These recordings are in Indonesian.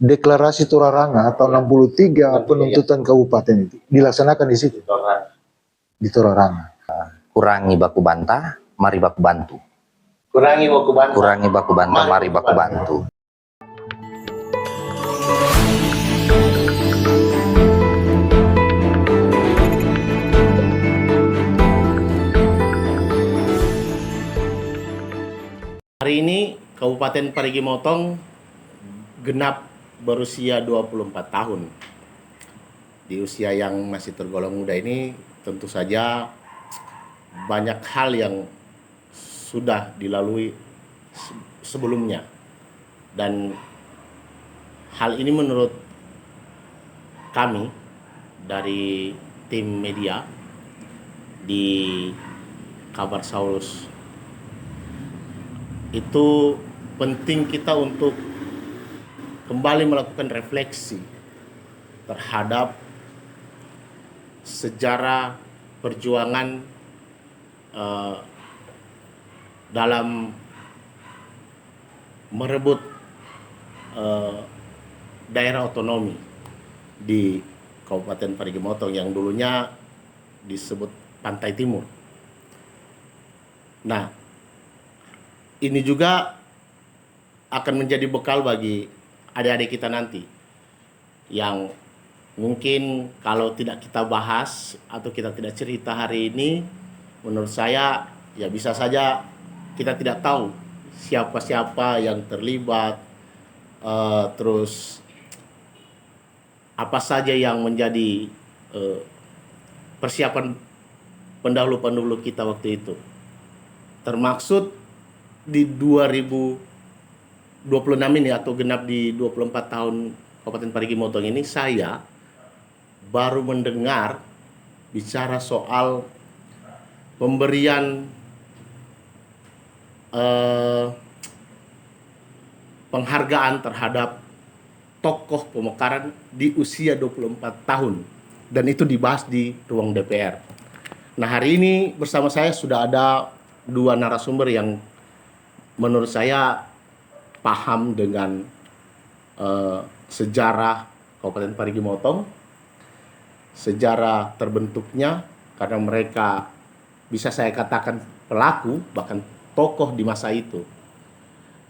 deklarasi Toraranga tahun 63 penuntutan kabupaten itu dilaksanakan di situ. Di Toraranga. Kurangi baku bantah, mari baku bantu. Kurangi baku bantah. Kurangi baku bantah, mari baku bantu. Hari ini Kabupaten Parigi Motong genap berusia 24 tahun. Di usia yang masih tergolong muda ini tentu saja banyak hal yang sudah dilalui sebelumnya. Dan hal ini menurut kami dari tim media di Kabar Saulus itu penting kita untuk kembali melakukan refleksi terhadap sejarah perjuangan dalam merebut daerah otonomi di Kabupaten Parigi Motong yang dulunya disebut Pantai Timur. Nah, ini juga akan menjadi bekal bagi adik-adik kita nanti yang mungkin kalau tidak kita bahas atau kita tidak cerita hari ini, menurut saya ya bisa saja kita tidak tahu siapa-siapa yang terlibat, terus apa saja yang menjadi persiapan pendahulu-pendahulu kita waktu itu, termaksud di 2026 ini atau genap di 24 tahun Kabupaten Parigi Motong ini, saya baru mendengar bicara soal pemberian penghargaan terhadap tokoh pemekaran di usia 24 tahun, dan itu dibahas di ruang DPR. Nah, hari ini bersama saya sudah ada dua narasumber yang menurut saya paham dengan sejarah Kabupaten Parigi Motong, sejarah terbentuknya, karena mereka bisa saya katakan pelaku, bahkan tokoh di masa itu.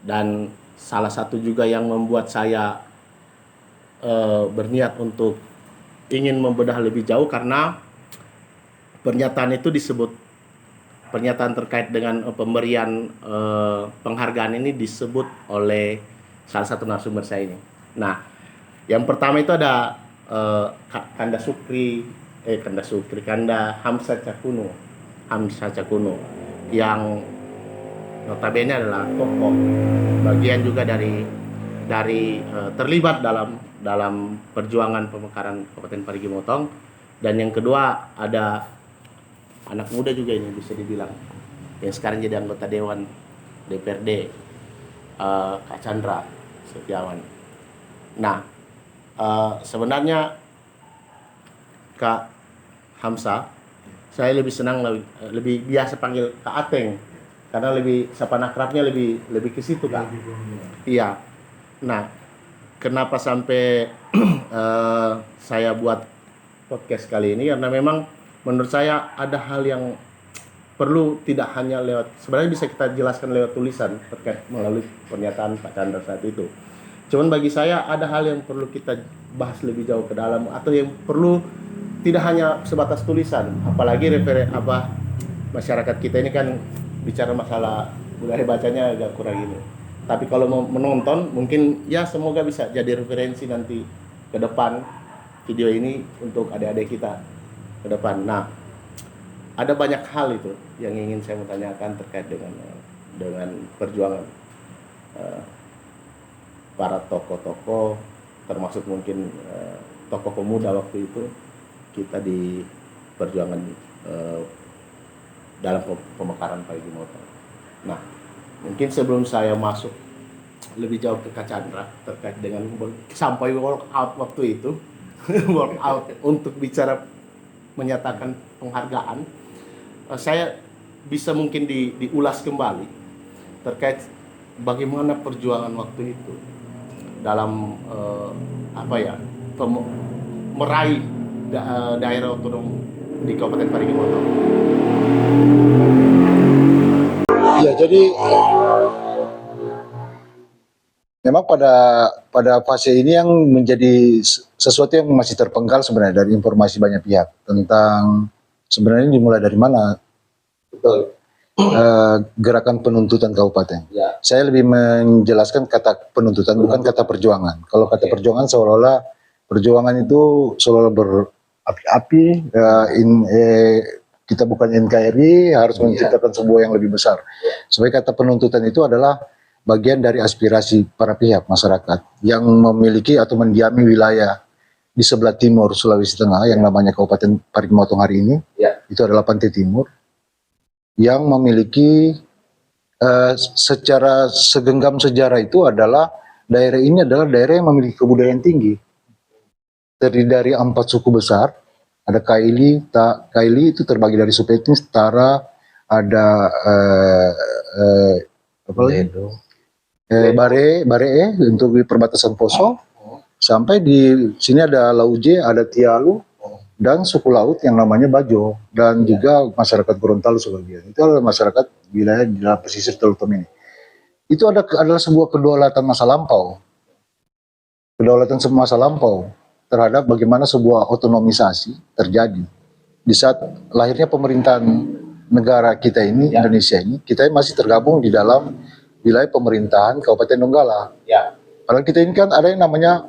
Dan salah satu juga yang membuat saya berniat untuk ingin membedah lebih jauh, karena pernyataan itu disebut, pernyataan terkait dengan pemberian penghargaan ini disebut oleh salah satu narasumber saya ini. Nah, yang pertama itu ada Kanda Hamsa Cakuno yang notabene adalah tokoh bagian juga dari terlibat dalam perjuangan pemekaran Kabupaten Parigi Motong. Dan yang kedua ada anak muda juga ini bisa dibilang, yang sekarang jadi anggota Dewan DPRD, Kak Chandra Setiawan. Nah, sebenarnya Kak Hamsa, saya lebih senang, lebih biasa panggil Kak Ateng, karena lebih sapaan akrabnya lebih ke situ, Kak. Iya. Nah, kenapa sampai saya buat podcast kali ini, karena memang menurut saya ada hal yang perlu tidak hanya lewat, sebenarnya bisa kita jelaskan lewat tulisan terkait melalui pernyataan Pak Chandra saat itu. Cuman bagi saya ada hal yang perlu kita bahas lebih jauh ke dalam, atau yang perlu tidak hanya sebatas tulisan, apalagi masyarakat kita ini kan bicara masalah budaya bacanya agak kurang ini. Tapi kalau mau menonton, mungkin ya semoga bisa jadi referensi nanti ke depan video ini untuk adik-adik kita ke depan. Nah, ada banyak hal itu yang ingin saya mau tanyakan terkait dengan perjuangan para tokoh-tokoh, termasuk mungkin tokoh pemuda waktu itu kita di perjuangan dalam pemekaran Parigi Motong. Nah, mungkin sebelum saya masuk lebih jauh ke Kak Chandra terkait dengan sampai walkout waktu itu, walkout untuk bicara menyatakan penghargaan, saya bisa mungkin diulas kembali terkait bagaimana perjuangan waktu itu. apa ya, meraih daerah otonom di Kabupaten Parigi Motong. Ya, jadi memang pada fase ini yang menjadi sesuatu yang masih terpenggal sebenarnya dari informasi banyak pihak tentang sebenarnya dimulai dari mana. Betul. Gerakan penuntutan kabupaten. Ya. Saya lebih menjelaskan kata penuntutan bukan kata perjuangan. Kalau kata perjuangan seolah-olah perjuangan itu seolah-olah berapi-api. Kita bukan NKRI harus menciptakan sebuah yang lebih besar. Sebagai kata penuntutan itu adalah bagian dari aspirasi para pihak masyarakat yang memiliki atau mendiami wilayah di sebelah timur Sulawesi Tengah yang namanya Kabupaten Parigi Motong hari ini. Itu adalah Pantai Timur yang memiliki secara segenggam sejarah itu adalah daerah ini adalah daerah yang memiliki kebudayaan tinggi. Terdiri dari 4 suku besar, ada Kaili itu terbagi dari suku etnis Tara, ada Bare untuk di perbatasan Poso, sampai di sini ada Lauje, ada Tialu, dan suku laut yang namanya Bajo, dan juga masyarakat Gorontalo sebagian. Itu adalah masyarakat wilayah di dalam pesisir Teluk Tomini. Itu adalah sebuah kedaulatan masa lampau. Kedaulatan masa lampau terhadap bagaimana sebuah otonomisasi terjadi. Di saat lahirnya pemerintahan negara kita ini, Indonesia ini, kita masih tergabung di dalam wilayah pemerintahan Kabupaten Donggala. Padahal kita ini kan ada yang namanya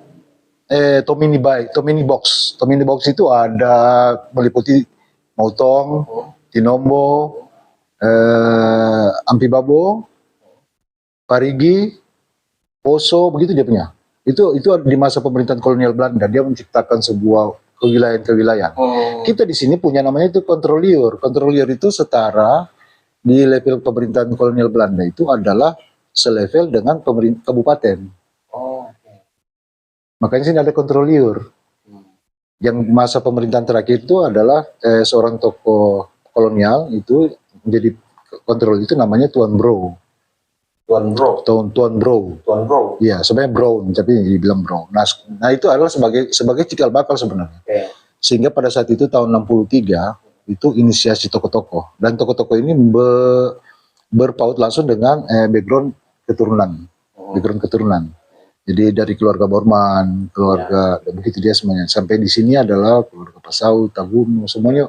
Tomini Box. Tomini Box itu ada meliputi Mautong, Tinombo, Ampibabo, Parigi, Poso, begitu dia punya. Itu di masa pemerintahan kolonial Belanda, dia menciptakan sebuah kewilayahan. Kita di sini punya namanya itu kontrolier. Kontrolier itu setara di level pemerintahan kolonial Belanda itu adalah selevel dengan kabupaten. Makanya sini ada kontrolier. Yang masa pemerintahan terakhir itu adalah seorang tokoh kolonial itu menjadi kontrol itu namanya Tuan Bro. Tuan Bro. Iya, sebenarnya Brown tapi dibilang Bro. Nah itu adalah sebagai cikal bakal sebenarnya. Sehingga pada saat itu tahun 63 itu inisiasi tokoh-tokoh, dan tokoh-tokoh ini berpaut langsung dengan background keturunan. Jadi dari keluarga Borman, keluarga begitu dia semuanya. Sampai di sini adalah keluarga Pasau, Taguno, semuanya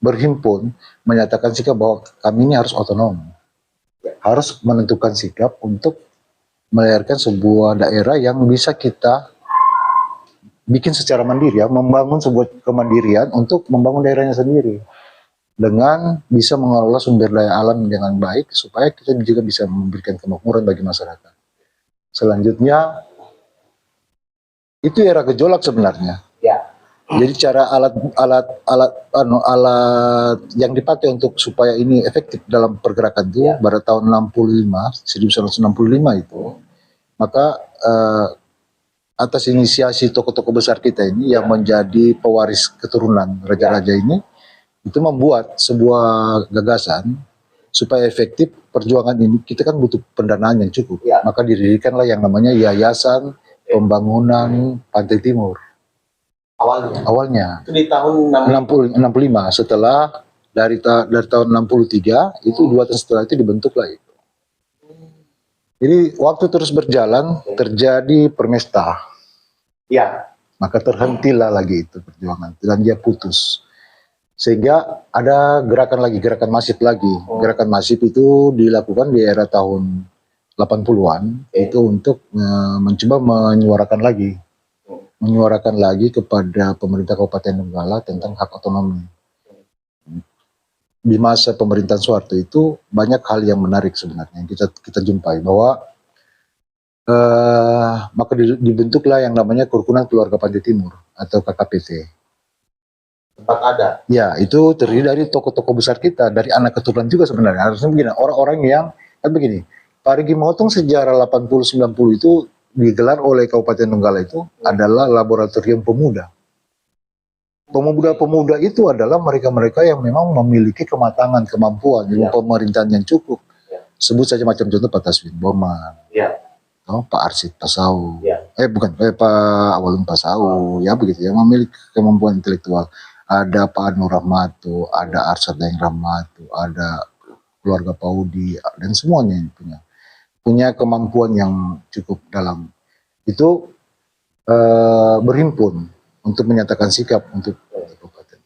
berhimpun menyatakan sikap bahwa kami ini harus otonom. Harus menentukan sikap untuk melahirkan sebuah daerah yang bisa kita bikin secara mandiri, membangun sebuah kemandirian untuk membangun daerahnya sendiri. Dengan bisa mengelola sumber daya alam dengan baik supaya kita juga bisa memberikan kemakmuran bagi masyarakat. Selanjutnya itu era gejolak sebenarnya. Jadi cara alat yang dipakai untuk supaya ini efektif dalam pergerakan itu pada tahun 1965 itu, maka atas inisiasi tokoh-tokoh besar kita ini yang menjadi pewaris keturunan raja-raja ini, itu membuat sebuah gagasan supaya efektif perjuangan ini. Kita kan butuh pendanaan yang cukup, maka didirikanlah yang namanya Yayasan Pembangunan Pantai Timur. Awalnya. Itu di tahun 65 setelah dari tahun 63 itu 2 tahun setelah itu dibentuklah itu. Jadi waktu terus berjalan terjadi permesta. Maka terhentilah lagi itu perjuangan dan dia putus. Sehingga ada gerakan masif lagi. Gerakan masif itu dilakukan di era tahun 80-an itu untuk mencoba menyuarakan lagi kepada pemerintah Kabupaten Donggala tentang hak otonomi. Di masa pemerintahan Soeharto itu banyak hal yang menarik sebenarnya yang kita jumpai, bahwa maka dibentuklah yang namanya Kerukunan Keluarga Pantai Timur atau KKPT. Tempat ada. Ya, itu terdiri dari tokoh-tokoh besar kita, dari anak keturunan juga sebenarnya. Harusnya begini, orang-orang yang kan begini. Parigi Motong sejarah 80-90 itu digelar oleh Kabupaten Donggala itu adalah laboratorium pemuda. Pemuda-pemuda itu adalah mereka-mereka yang memang memiliki kematangan, kemampuan, ilmu pemerintahan yang cukup. Sebut saja macam contoh Pak Taswin Borman, Pak Arsid Pasau, Pak Awaludin Pasau, ya begitu, yang memiliki kemampuan intelektual. Ada Pak Anur Rahmatu, ada Arsyad Daeng Rahmatu, ada keluarga Paudi, dan semuanya yang punya kemampuan yang cukup dalam. Itu berhimpun untuk menyatakan sikap untuk kabupaten.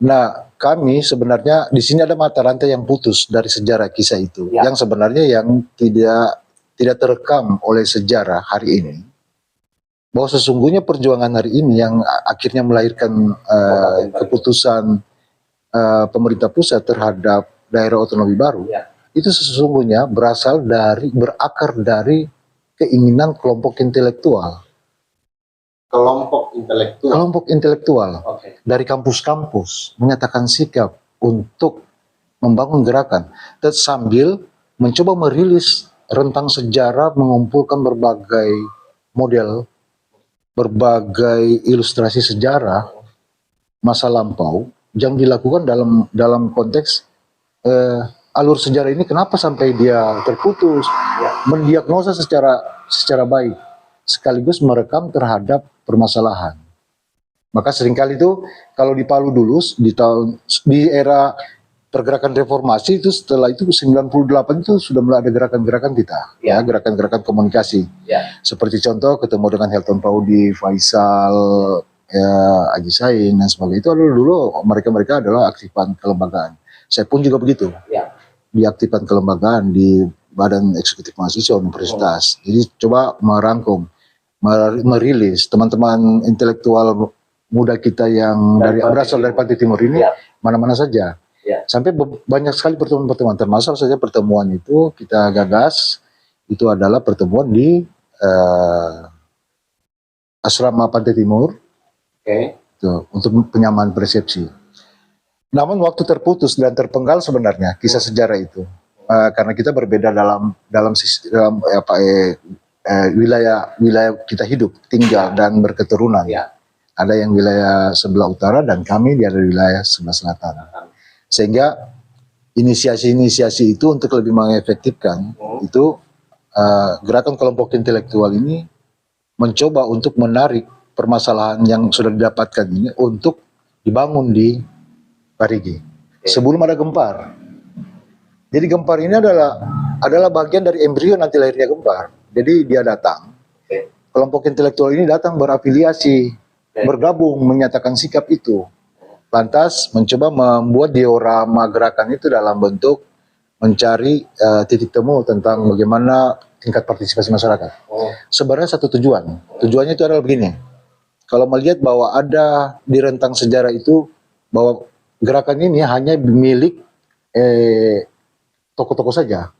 Nah, kami sebenarnya di sini ada mata rantai yang putus dari sejarah kisah itu, yang sebenarnya yang tidak terekam oleh sejarah hari ini. Bahwa sesungguhnya perjuangan hari ini yang akhirnya melahirkan keputusan pemerintah pusat terhadap daerah otonomi baru, itu sesungguhnya berakar dari keinginan kelompok intelektual. Kelompok intelektual dari kampus-kampus menyatakan sikap untuk membangun gerakan, dan sambil mencoba merilis rentang sejarah, mengumpulkan berbagai model, berbagai ilustrasi sejarah masa lampau yang dilakukan dalam konteks alur sejarah ini kenapa sampai dia terputus, mendiagnosa secara baik sekaligus merekam terhadap permasalahan. Maka seringkali itu kalau di Palu dulu di era pergerakan reformasi itu, setelah itu 98 itu sudah mulai ada gerakan-gerakan kita, gerakan-gerakan komunikasi. Seperti contoh ketemu dengan Helton Paudi, Faisal, Aji Sain dan sebagainya. Itu dulu mereka adalah aktifan kelembagaan. Saya pun juga begitu. Diaktifkan kelembagaan di Badan Eksekutif Mahasiswa Universitas. Jadi coba merangkum, merilis teman-teman intelektual muda kita yang berasal dari Pantai Timur ini mana-mana saja. Sampai banyak sekali pertemuan-pertemuan, termasuk saja pertemuan itu kita gagas, itu adalah pertemuan di asrama Pantai Timur, untuk penyamaan persepsi. Namun waktu terputus dan terpenggal sebenarnya kisah sejarah itu, karena kita berbeda dalam wilayah kita hidup, tinggal dan berketurunan. Ada yang wilayah sebelah utara dan kami di wilayah sebelah selatan. Sehingga inisiasi-inisiasi itu untuk lebih mengefektifkan itu, gerakan kelompok intelektual ini mencoba untuk menarik permasalahan yang sudah didapatkan ini untuk dibangun di Parigi sebelum ada Gempar. Jadi Gempar ini adalah bagian dari embrio nanti lahirnya Gempar. Jadi dia datang, kelompok intelektual ini datang berafiliasi, bergabung, menyatakan sikap itu. Lantas mencoba membuat diorama gerakan itu dalam bentuk mencari titik temu tentang bagaimana tingkat partisipasi masyarakat. Sebenarnya satu tujuannya itu adalah begini. Kalau melihat bahwa ada di rentang sejarah itu bahwa gerakan ini hanya milik tokoh-tokoh saja.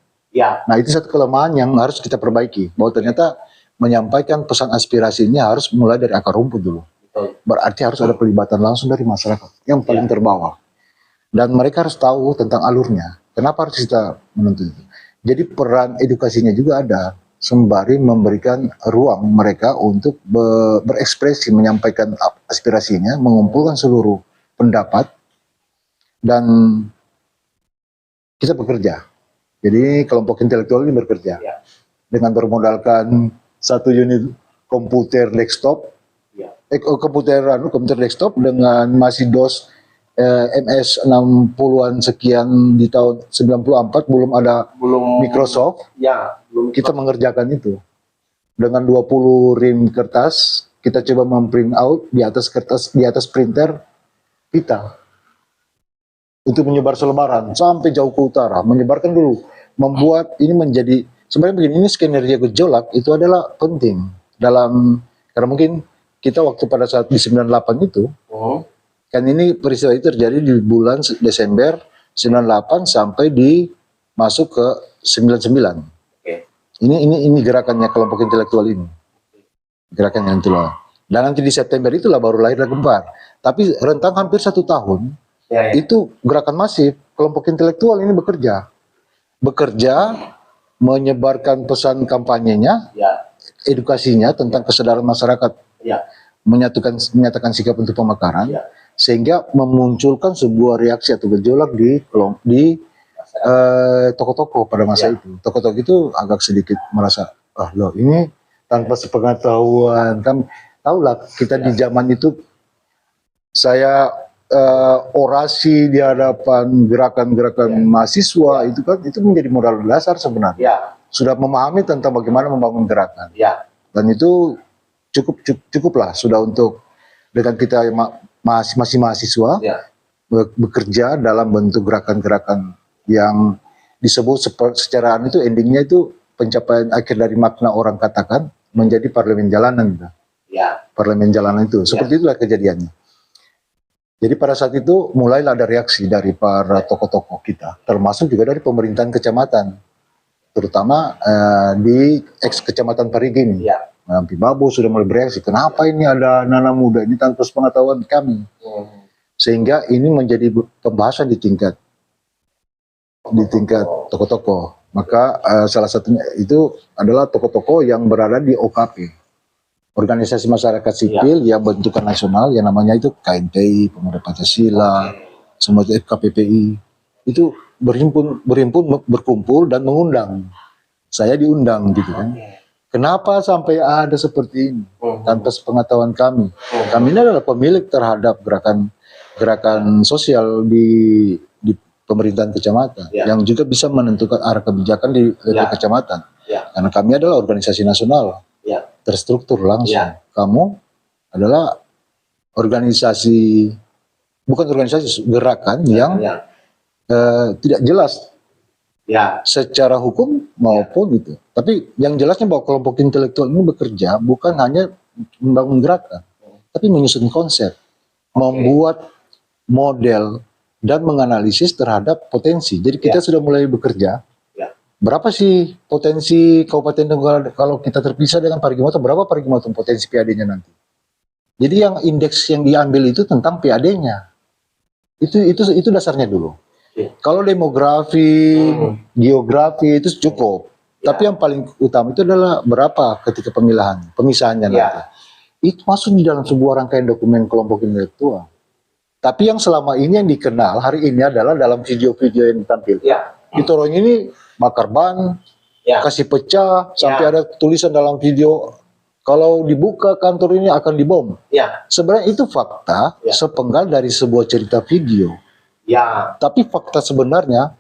Nah itu satu kelemahan yang harus kita perbaiki. Bahwa ternyata menyampaikan pesan aspirasinya harus mulai dari akar rumput dulu. Berarti harus ada pelibatan langsung dari masyarakat yang paling terbawah. Dan mereka harus tahu tentang alurnya. Kenapa harus kita menuntut itu? Jadi peran edukasinya juga ada, sembari memberikan ruang mereka untuk berekspresi, menyampaikan aspirasinya, mengumpulkan seluruh pendapat, dan kita bekerja. Jadi kelompok intelektual ini bekerja dengan bermodalkan satu unit komputer desktop, komputer desktop dengan masih DOS MS 60-an sekian di tahun 94, belum ada Microsoft. Kita mengerjakan itu dengan 20 rim kertas. Kita coba memprint out di atas kertas, di atas printer kita, untuk menyebar selebaran sampai jauh ke utara, menyebarkan dulu, membuat ini menjadi sebenarnya begini. Ini skenario gejolak itu adalah penting dalam, karena mungkin kita waktu pada saat di 98 itu, kan ini peristiwa itu terjadi di bulan Desember 98 sampai masuk ke 99. Ini gerakannya kelompok intelektual ini, gerakan yang intelektual. Dan nanti di September itulah baru lahir Gempar. Tapi rentang hampir 1 tahun itu gerakan masif kelompok intelektual ini bekerja menyebarkan pesan kampanyenya, edukasinya tentang kesadaran masyarakat, menyatakan sikap untuk pemekaran, sehingga memunculkan sebuah reaksi atau gejolak di tokoh-tokoh pada masa itu. Tokoh-tokoh itu agak sedikit merasa, loh ini tanpa sepengetahuan. Kan tahulah kita di zaman itu, saya orasi di hadapan gerakan-gerakan mahasiswa itu kan itu menjadi modal dasar sebenarnya. Ya. Sudah memahami tentang bagaimana membangun gerakan. Ya. Dan itu cukuplah sudah untuk dengan kita masih mahasiswa Ya. bekerja dalam bentuk gerakan-gerakan yang disebut secara itu endingnya itu pencapaian akhir dari makna orang katakan menjadi parlemen jalanan. Ya. Parlemen jalanan itu seperti itulah kejadiannya. Jadi pada saat itu mulailah ada reaksi dari para tokoh-tokoh kita, termasuk juga dari pemerintahan kecamatan, terutama di kecamatan Parigi ini. Ya. Nampi Babu sudah mulai bereaksi, kenapa ini ada anak muda ini tanpa pengetahuan kami, sehingga ini menjadi pembahasan di tingkat tokoh-tokoh. Maka salah satunya itu adalah tokoh-tokoh yang berada di OKP. Organisasi masyarakat sipil yang bentukan nasional yang namanya itu KNPI, Pemuda Pancasila, semua itu FKPPI, itu berkumpul dan mengundang. Saya diundang gitu kan. Kenapa sampai ada seperti ini tanpa sepengetahuan kami? Kami ini adalah pemilik terhadap gerakan sosial di pemerintahan kecamatan yang juga bisa menentukan arah kebijakan di level kecamatan. Karena kami adalah organisasi nasional. Terstruktur langsung. Kamu adalah bukan organisasi gerakan yang tidak jelas secara hukum maupun gitu. Tapi yang jelasnya bahwa kelompok intelektual ini bekerja bukan hanya membangun gerakan, tapi menyusun konsep, membuat model dan menganalisis terhadap potensi. Jadi kita sudah mulai bekerja. Berapa sih potensi Kabupaten Donggala kalau kita terpisah dengan Parigi Motong? Berapa Parigi Motong potensi PAD-nya nanti? Jadi yang indeks yang diambil itu tentang PAD-nya. Itu dasarnya dulu. Kalau demografi, geografi itu cukup. Tapi yang paling utama itu adalah berapa ketika pemisahannya nanti. Itu masuk di dalam sebuah rangkaian dokumen kelompok intelektual. Tapi yang selama ini yang dikenal hari ini adalah dalam video-video yang ditampilkan. Ditorong ini bakar ban, kasih pecah, sampai ada tulisan dalam video kalau dibuka kantor ini akan dibom. Sebenarnya itu fakta sepenggal dari sebuah cerita video. Tapi fakta sebenarnya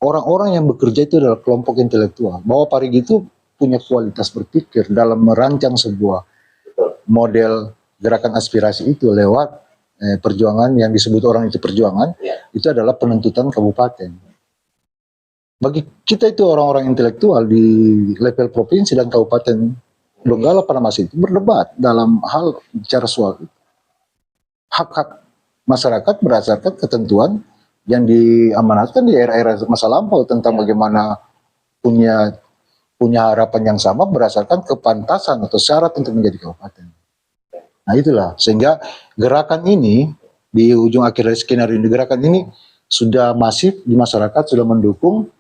orang-orang yang bekerja itu adalah kelompok intelektual. Bahwa Parigi itu punya kualitas berpikir dalam merancang sebuah model gerakan aspirasi itu lewat perjuangan yang disebut orang itu perjuangan, itu adalah penuntutan kabupaten. Bagi kita itu orang-orang intelektual di level provinsi dan kabupaten Donggala pada masa itu berdebat dalam hal bicara soal hak-hak masyarakat berdasarkan ketentuan yang diamanatkan di era-era masa lampau tentang bagaimana punya harapan yang sama berdasarkan kepantasan atau syarat untuk menjadi kabupaten. Nah itulah sehingga gerakan ini di ujung akhir dari skenario ini, gerakan ini sudah masif di masyarakat, sudah mendukung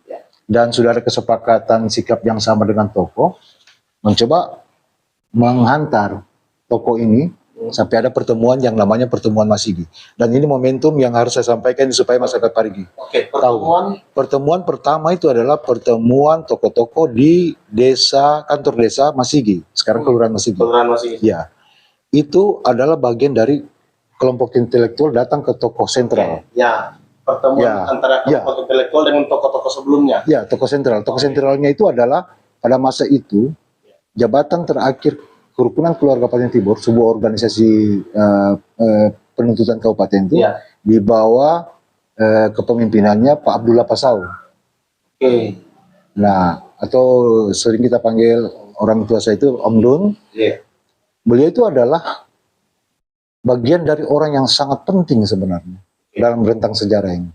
dan sudah ada kesepakatan sikap yang sama dengan tokoh, mencoba menghantar tokoh ini sampai ada pertemuan yang namanya pertemuan Masigi. Dan ini momentum yang harus saya sampaikan supaya masyarakat Parigi tahu. Pertemuan pertama itu adalah pertemuan tokoh-tokoh di kantor desa Masigi, sekarang Kelurahan Masigi. Ya, itu adalah bagian dari kelompok intelektual datang ke tokoh sentral. Pertemuan antara kelompok intelektual dengan tokoh-tokoh sebelumnya. Ya, tokoh sentral. Tokoh sentralnya itu adalah pada masa itu jabatan terakhir Kerukunan Keluarga Paten Timur, sebuah organisasi penuntutan kabupaten itu di bawah kepemimpinannya Pak Abdullah Pasau. Nah, atau sering kita panggil orang tua saya itu Om Dun. Beliau itu adalah bagian dari orang yang sangat penting sebenarnya dalam rentang sejarah ini.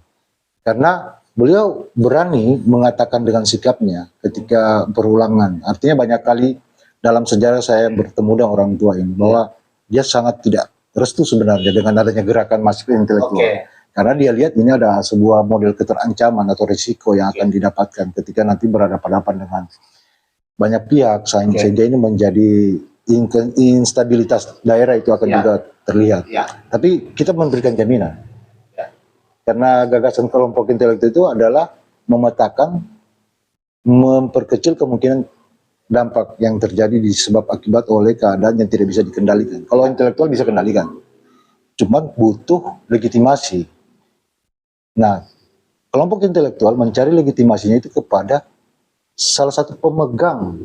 Karena beliau berani mengatakan dengan sikapnya ketika berulangan. Artinya banyak kali dalam sejarah saya bertemu dengan orang tua ini bahwa dia sangat tidak restu sebenarnya dengan adanya gerakan masif intelektual. Karena dia lihat ini ada sebuah model keterancaman atau risiko yang akan didapatkan ketika nanti berhadapan-hadapan dengan banyak pihak, sehingga ini menjadi instabilitas daerah itu akan juga terlihat. Tapi kita memberikan jaminan. Karena gagasan kelompok intelektual itu adalah memetakan, memperkecil kemungkinan dampak yang terjadi disebab akibat oleh keadaan yang tidak bisa dikendalikan. Kalau intelektual bisa kendalikan, cuman butuh legitimasi. Nah, kelompok intelektual mencari legitimasinya itu kepada salah satu pemegang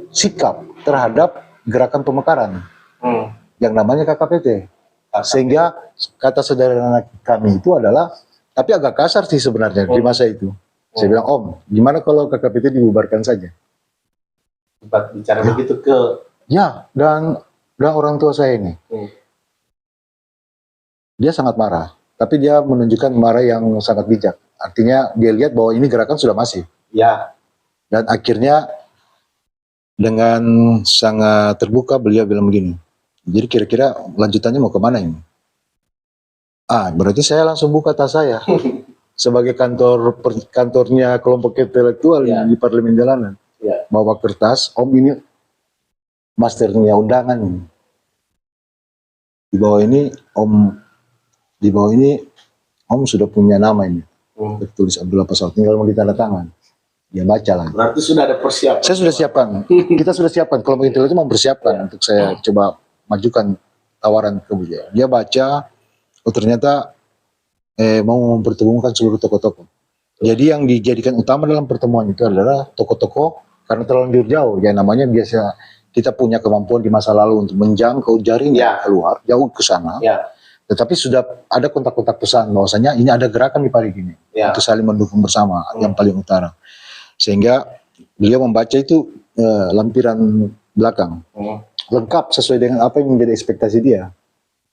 sikap terhadap gerakan pemekaran yang namanya KKPT. Sehingga kata saudara kami itu adalah, tapi agak kasar sih sebenarnya di masa itu. Saya bilang, Om, gimana kalau KKPT dibubarkan saja? Bicara begitu ke Ya, dan orang tua saya ini, dia sangat marah, tapi dia menunjukkan marah yang sangat bijak. Artinya dia lihat bahwa ini gerakan sudah masif. ya Dan akhirnya dengan sangat terbuka beliau bilang begini, jadi kira-kira lanjutannya mau kemana ini? Berarti saya langsung buka tas saya sebagai kantornya kelompok intelektual Ya. di Parlemen Jalanan. Ya. Bawa kertas, Om ini masternya undangan ini. Di bawah ini Om sudah punya nama ini. Tertulis Abdullah Pasal, tinggal mau ditanda tangan. Dia baca lah. berarti sudah ada persiapan. Saya sudah siapkan. Kita sudah siapkan. Kelompok intelektual itu mempersiapkan untuk saya coba majukan tawaran ke beliau. Dia baca, ternyata mau mempertemukan seluruh tokoh-tokoh. Jadi yang dijadikan utama dalam pertemuan itu adalah tokoh-tokoh, karena terlanjur jauh. Ya namanya biasa kita punya kemampuan di masa lalu untuk menjangkau jaringan keluar, jauh ke sana. Ya. Tetapi sudah ada kontak-kontak pesan bahwasanya ini ada gerakan di Parigi ini untuk saling mendukung bersama yang paling utara. Sehingga beliau membaca itu lampiran belakang lengkap sesuai dengan apa yang menjadi ekspektasi dia,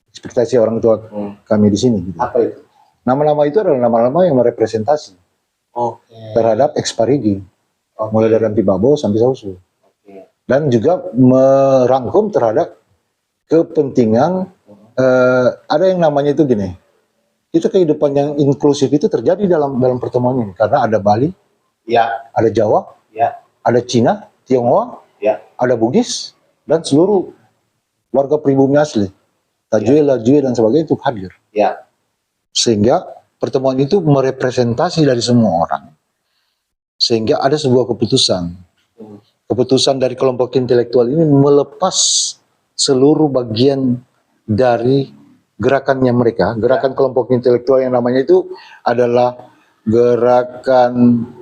ekspektasi orang tua kami di sini. Gitu. Apa itu? Nama-nama itu adalah nama-nama yang merepresentasi terhadap ex Parigi, mulai dari Rampi Babo sampai Sausu, dan juga merangkum terhadap kepentingan. Ada yang namanya itu gini, itu kehidupan yang inklusif itu terjadi dalam pertemuan ini karena ada Bali. Ya. Ada Jawa, ada Cina, Tionghoa, ada Bugis, dan seluruh warga pribumi asli, Tajue, Lajue, dan sebagainya itu hadir. Sehingga pertemuan itu merepresentasi dari semua orang. Sehingga ada sebuah keputusan. Keputusan dari kelompok intelektual ini melepas seluruh bagian dari gerakannya mereka. Gerakan kelompok intelektual yang namanya itu adalah gerakan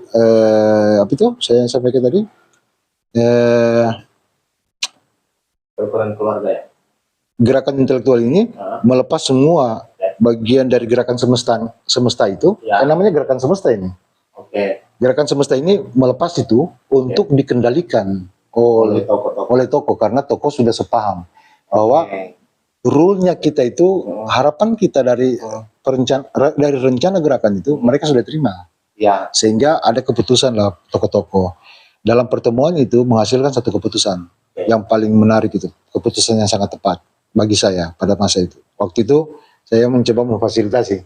apa itu saya sampaikan tadi, Perubahan keluarga ya. Gerakan intelektual ini melepas semua bagian dari gerakan semesta itu, yang namanya gerakan semesta ini. Gerakan semesta ini melepas itu untuk dikendalikan oleh tokoh, karena tokoh sudah sepaham bahwa rule-nya kita itu, harapan kita dari rencana gerakan itu mereka sudah terima. Sehingga ada keputusan lah tokoh-tokoh. Dalam pertemuan itu menghasilkan satu keputusan yang paling menarik itu. Keputusan yang sangat tepat bagi saya pada masa itu. Waktu itu saya mencoba memfasilitasi.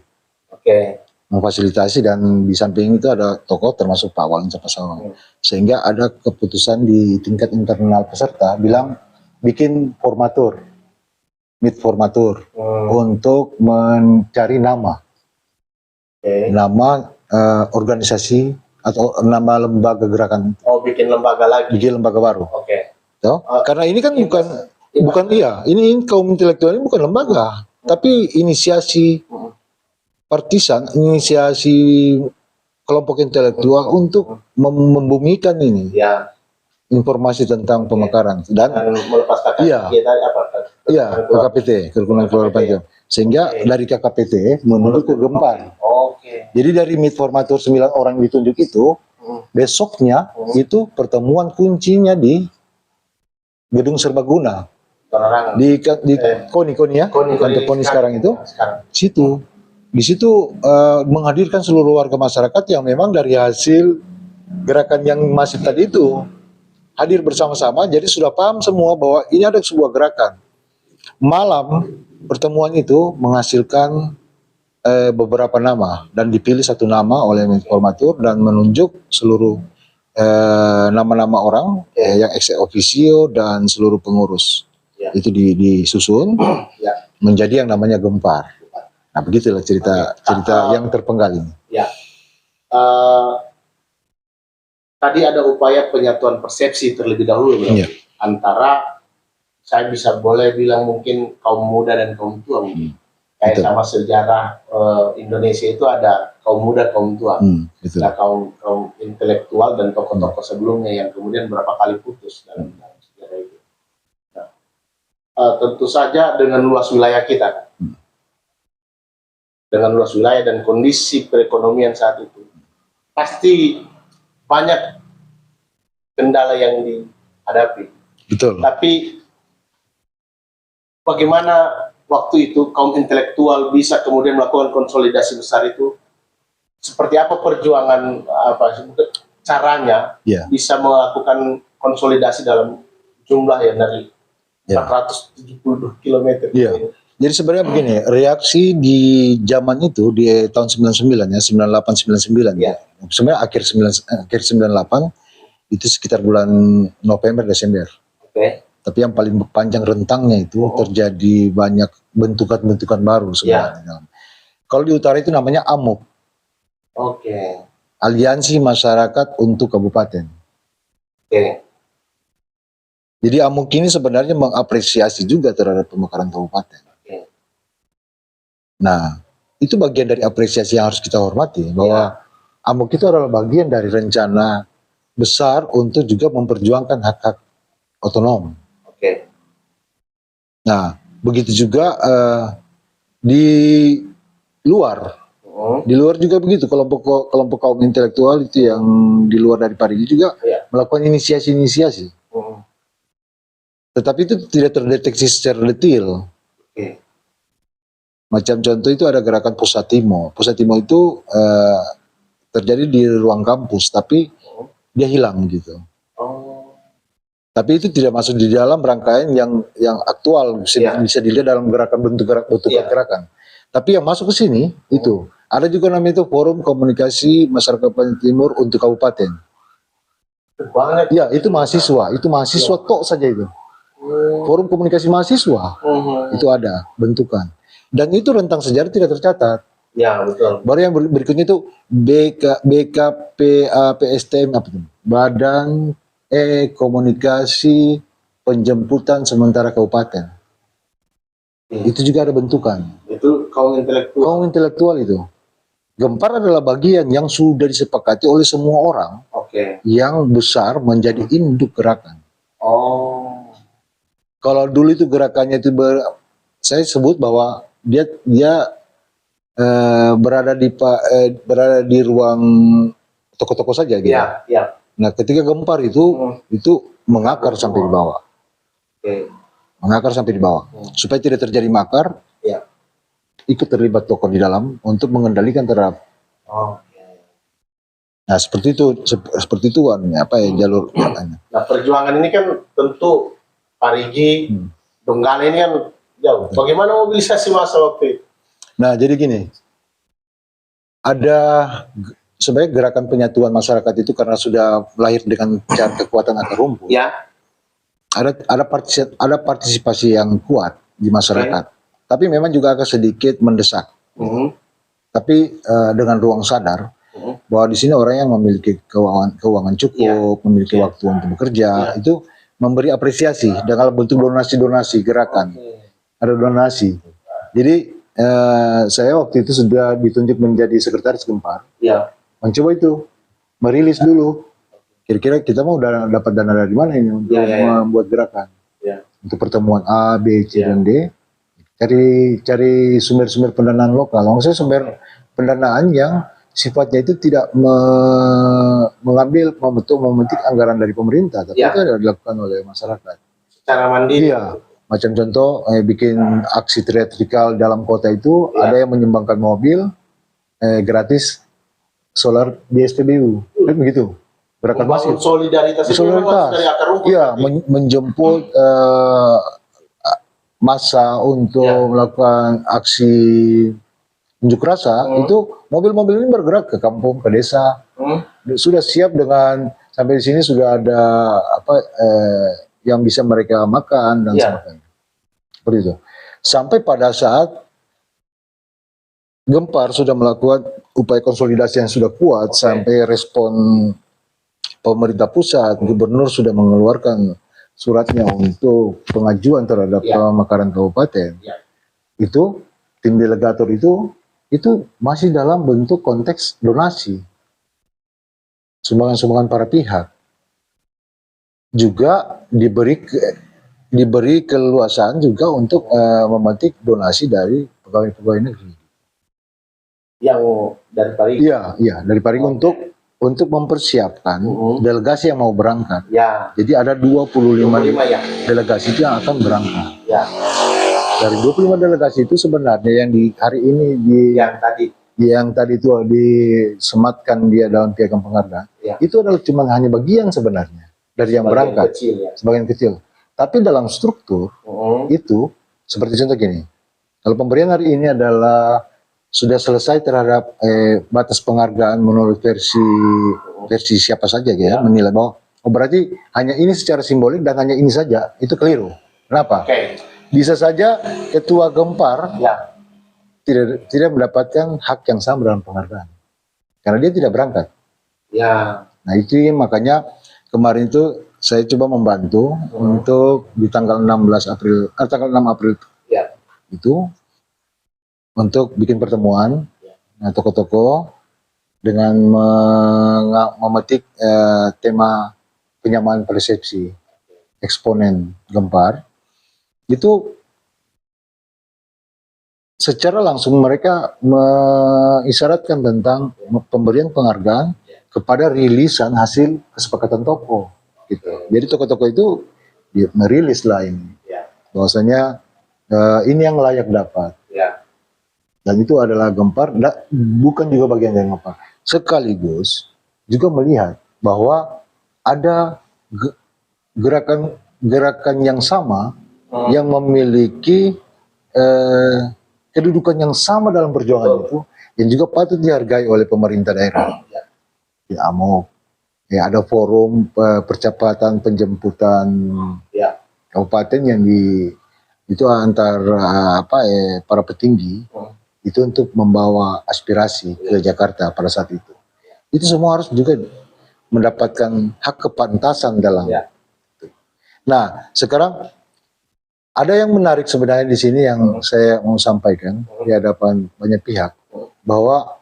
Memfasilitasi, dan di samping itu ada tokoh termasuk Pak Walin Sapasawang. Sehingga ada keputusan di tingkat internal peserta bilang bikin formatur, meet formatur untuk mencari nama. Nama organisasi atau nama lembaga gerakan. Bikin lembaga lagi. Bikin lembaga baru. Karena ini kan bukan ini kaum intelektual ini bukan lembaga, tapi inisiasi partisan, inisiasi kelompok intelektual untuk membumikan ini informasi tentang pemekaran dan melepas KKPT, kerukunan keluarga panjang. Sehingga dari KKPT menuju ke Gempar. Jadi dari meet formatur 9 orang ditunjuk itu, besoknya itu pertemuan kuncinya di Gedung Serbaguna. Di KONI ya, kantor KONI sekarang itu. Situ. Di situ menghadirkan seluruh warga masyarakat yang memang dari hasil gerakan yang masif tadi itu hadir bersama-sama, jadi sudah paham semua bahwa ini ada sebuah gerakan. Malam pertemuan itu menghasilkan beberapa nama dan dipilih satu nama oleh formatur dan menunjuk seluruh nama-nama orang yang ex officio dan seluruh pengurus. Itu disusun menjadi yang namanya Gempar. Nah, begitulah cerita yang terpenggal ini. tadi ada upaya penyatuan persepsi terlebih dahulu, Bro. Iya. Antara saya bisa boleh bilang mungkin kaum muda dan kaum tua mungkin. Kayak Betul. sama sejarah Indonesia itu ada kaum muda, kaum tua. Betul. Nah, kaum intelektual dan tokoh-tokoh sebelumnya yang kemudian berapa kali putus dalam sejarah itu. Nah, tentu saja dengan luas wilayah kita, dengan luas wilayah dan kondisi perekonomian saat itu, pasti banyak kendala yang dihadapi. Betul. Tapi bagaimana waktu itu kaum intelektual bisa kemudian melakukan konsolidasi besar itu? Seperti apa perjuangan, caranya Ya. bisa melakukan konsolidasi dalam jumlah yang dari 472 km. Iya. Jadi sebenarnya begini, reaksi di zaman itu di tahun 99 ya, 98 99 ya. Sebenarnya akhir 98 itu sekitar bulan November Desember. Oke. Tapi yang paling panjang rentangnya itu terjadi banyak bentukan-bentukan baru sebenarnya. Kalau di utara itu namanya AMUK. Oke. Aliansi Masyarakat untuk Kabupaten. Oke. Jadi AMUK ini sebenarnya mengapresiasi juga terhadap pemekaran kabupaten. Oke. Nah, itu bagian dari apresiasi yang harus kita hormati, bahwa AMUK itu adalah bagian dari rencana besar untuk juga memperjuangkan hak-hak otonom. Oke. Nah, begitu juga di luar. Di luar juga begitu, kelompok kaum intelektual itu yang di luar dari Parigi juga melakukan inisiasi-inisiasi. Tetapi itu tidak terdeteksi secara detail. Macam contoh itu ada gerakan Pusatimo. Pusatimo itu terjadi di ruang kampus, tapi dia hilang gitu. Tapi itu tidak masuk di dalam rangkaian yang aktual, bisa dilihat dalam bentuk gerakan. Tapi yang masuk ke sini itu ada juga namanya itu Forum Komunikasi Masyarakat Pantai Timur untuk Kabupaten. Ya, itu mahasiswa tok saja itu. Forum Komunikasi Mahasiswa itu ada bentukan. Dan itu rentang sejarah tidak tercatat. Ya, betul. Baru yang berikutnya itu BKPSTM apa itu? Badan Komunikasi Penjemputan Sementara Kabupaten. Itu juga ada bentukan. Itu kaum intelektual. Kaum intelektual itu. Gempar adalah bagian yang sudah disepakati oleh semua orang. Yang besar menjadi induk gerakan. Kalau dulu itu gerakannya itu saya sebut bahwa dia berada di ruang toko-toko saja gitu. Nah, ketika gempar itu mengakar sampai di bawah. Mengakar sampai di bawah. Supaya tidak terjadi makar, ikut terlibat tokoh di dalam untuk mengendalikan terhadap. Nah, seperti itu jalur gerakannya. Nah, perjuangan ini kan tentu Parigi, Donggala ini kan jauh. Bagaimana mobilisasi massa waktu itu? Nah, jadi gini, ada sebenarnya gerakan penyatuan masyarakat itu karena sudah lahir dengan cara kekuatan akar rumput. Ada partisipasi yang kuat di masyarakat, tapi memang juga agak sedikit mendesak. Tapi dengan ruang sadar bahwa di sini orang yang memiliki keuangan cukup, memiliki waktu untuk bekerja, itu memberi apresiasi dengan bentuk donasi gerakan. Ada donasi. Jadi saya waktu itu sudah ditunjuk menjadi sekretaris Gempar. Mencoba itu merilis dulu. Kira-kira kita mau dapat dana dari mana ini untuk membuat gerakan. Untuk pertemuan A, B, C, dan D. Cari sumber-sumber pendanaan lokal. Maksudnya sumber pendanaan yang sifatnya itu tidak memetik anggaran dari pemerintah, tapi itu adalah dilakukan oleh masyarakat. Secara mandiri. Iya. Macam contoh bikin aksi teatrikal dalam kota itu ada yang menyumbangkan mobil gratis solar di SPBU. Kan begitu. Gerakan masif. Solidaritas. Dari akar rumput. Iya, menjemput massa untuk melakukan aksi unjuk rasa, itu mobil-mobil ini bergerak ke kampung, ke desa. Sudah siap dengan sampai di sini sudah ada yang bisa mereka makan dan sebagainya. Seperti itu. Sampai pada saat Gempar sudah melakukan upaya konsolidasi yang sudah kuat sampai respon pemerintah pusat, gubernur sudah mengeluarkan suratnya untuk pengajuan terhadap pemekaran kabupaten, itu tim delegator itu masih dalam bentuk konteks donasi, sumbangan-sumbangan para pihak, juga diberi keleluasaan juga untuk memetik donasi dari pegawai-pegawai negeri. Yang dari Paris. Iya, dari Paris untuk mempersiapkan delegasi yang mau berangkat. Ya. Jadi ada 25 ya. delegasi itu yang akan berangkat. Ya. Dari 25 delegasi itu sebenarnya yang di hari ini yang tadi itu disematkan dia dalam piagam penghargaan, itu adalah cuma hanya bagian sebenarnya dari yang berangkat, sebagian kecil. Tapi dalam struktur itu seperti contoh gini, kalau pemberian hari ini adalah sudah selesai terhadap batas penghargaan menurut versi siapa saja ya, menilai bahwa berarti hanya ini secara simbolik dan hanya ini saja, itu keliru. Kenapa? Bisa saja ketua Gempar tidak mendapatkan hak yang sama dalam penghargaan karena dia tidak berangkat. Nah itu makanya kemarin itu saya coba membantu untuk di tanggal 6 April itu untuk bikin pertemuan tokoh-tokoh dengan memetik tema penyamaan persepsi eksponen Gempar. Itu secara langsung mereka mengisyaratkan tentang pemberian penghargaan kepada rilisan hasil kesepakatan tokoh gitu. Jadi tokoh-tokoh itu merilis lah ini bahwasanya ini yang layak dapat. Dan itu adalah Gempar, bukan juga bagian dari Gempar. Sekaligus juga melihat bahwa ada gerakan yang sama yang memiliki kedudukan yang sama dalam perjuangan itu, yang juga patut dihargai oleh pemerintah daerah. Ya, ada forum percepatan penjemputan kabupaten yang itu antara para petinggi itu untuk membawa aspirasi ke Jakarta pada saat itu. Itu semua harus juga mendapatkan hak kepantasan dalam. Nah, sekarang ada yang menarik sebenarnya di sini yang saya mau sampaikan di hadapan banyak pihak, bahwa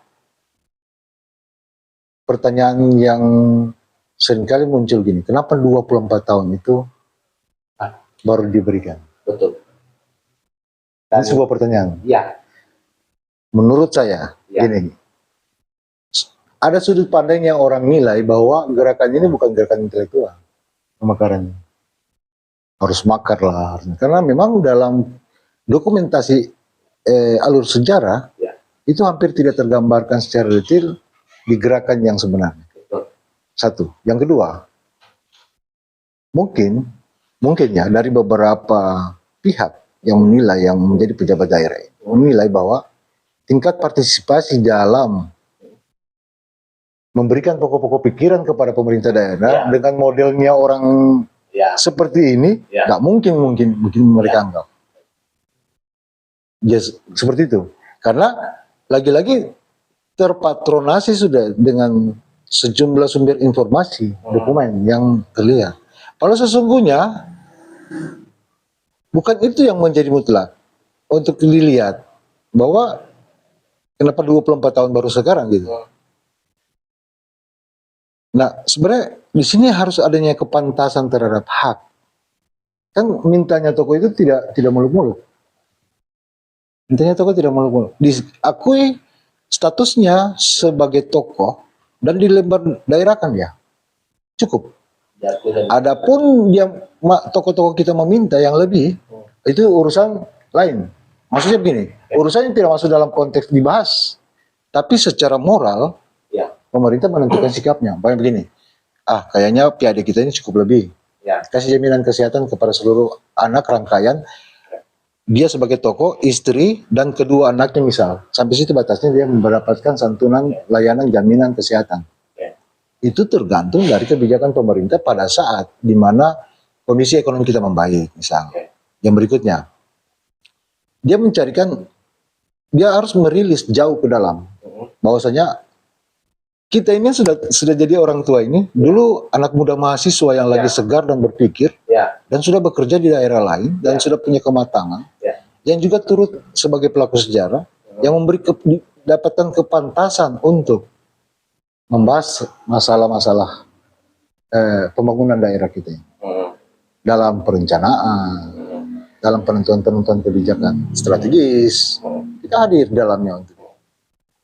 pertanyaan yang seringkali muncul gini, kenapa 24 tahun itu baru diberikan? Betul. Ini sebuah pertanyaan. Menurut saya, gini, ada sudut pandang yang orang nilai bahwa gerakan ini bukan gerakan intelektual, pemekarannya. Harus makar lah, karena memang dalam dokumentasi alur sejarah itu hampir tidak tergambarkan secara detail di gerakan yang sebenarnya. Satu, yang kedua, mungkin ya dari beberapa pihak yang menilai, yang menjadi pejabat daerah menilai bahwa tingkat partisipasi dalam memberikan pokok-pokok pikiran kepada pemerintah daerah dengan modelnya orang seperti ini, nggak mungkin mereka anggap. Seperti itu. Karena lagi-lagi terpatronasi sudah dengan sejumlah sumber informasi, dokumen yang terlihat. Kalau sesungguhnya bukan itu yang menjadi mutlak untuk dilihat, bahwa kenapa 24 tahun baru sekarang gitu. Nah, sebenarnya di sini harus adanya kepantasan terhadap hak. Kan mintanya tokoh itu tidak muluk-muluk. Mintanya tokoh tidak muluk-muluk. Diakui statusnya sebagai tokoh dan dilembar daerahkan ya. Cukup. Adapun dia tokoh-tokoh kita meminta yang lebih, itu urusan lain. Maksudnya begini, urusannya tidak masuk dalam konteks dibahas, tapi secara moral pemerintah menentukan sikapnya. Banyak begini, kayaknya PAD kita ini cukup lebih. Kasih jaminan kesehatan kepada seluruh anak rangkaian, dia sebagai tokoh, istri, dan kedua anaknya misal. Sampai situ batasnya dia mendapatkan santunan layanan jaminan kesehatan. Itu tergantung dari kebijakan pemerintah pada saat di mana kondisi ekonomi kita membaik misal. Yang berikutnya, dia harus merilis jauh ke dalam bahwasanya kita ini sudah jadi orang tua ini dulu anak muda mahasiswa yang lagi segar dan berpikir dan sudah bekerja di daerah lain dan sudah punya kematangan yang juga turut sebagai pelaku sejarah yang memberi dapatkan kepantasan untuk membahas masalah-masalah pembangunan daerah kita ini. Dalam perencanaan, dalam penentuan-penentuan kebijakan strategis, kita hadir dalamnya untuk.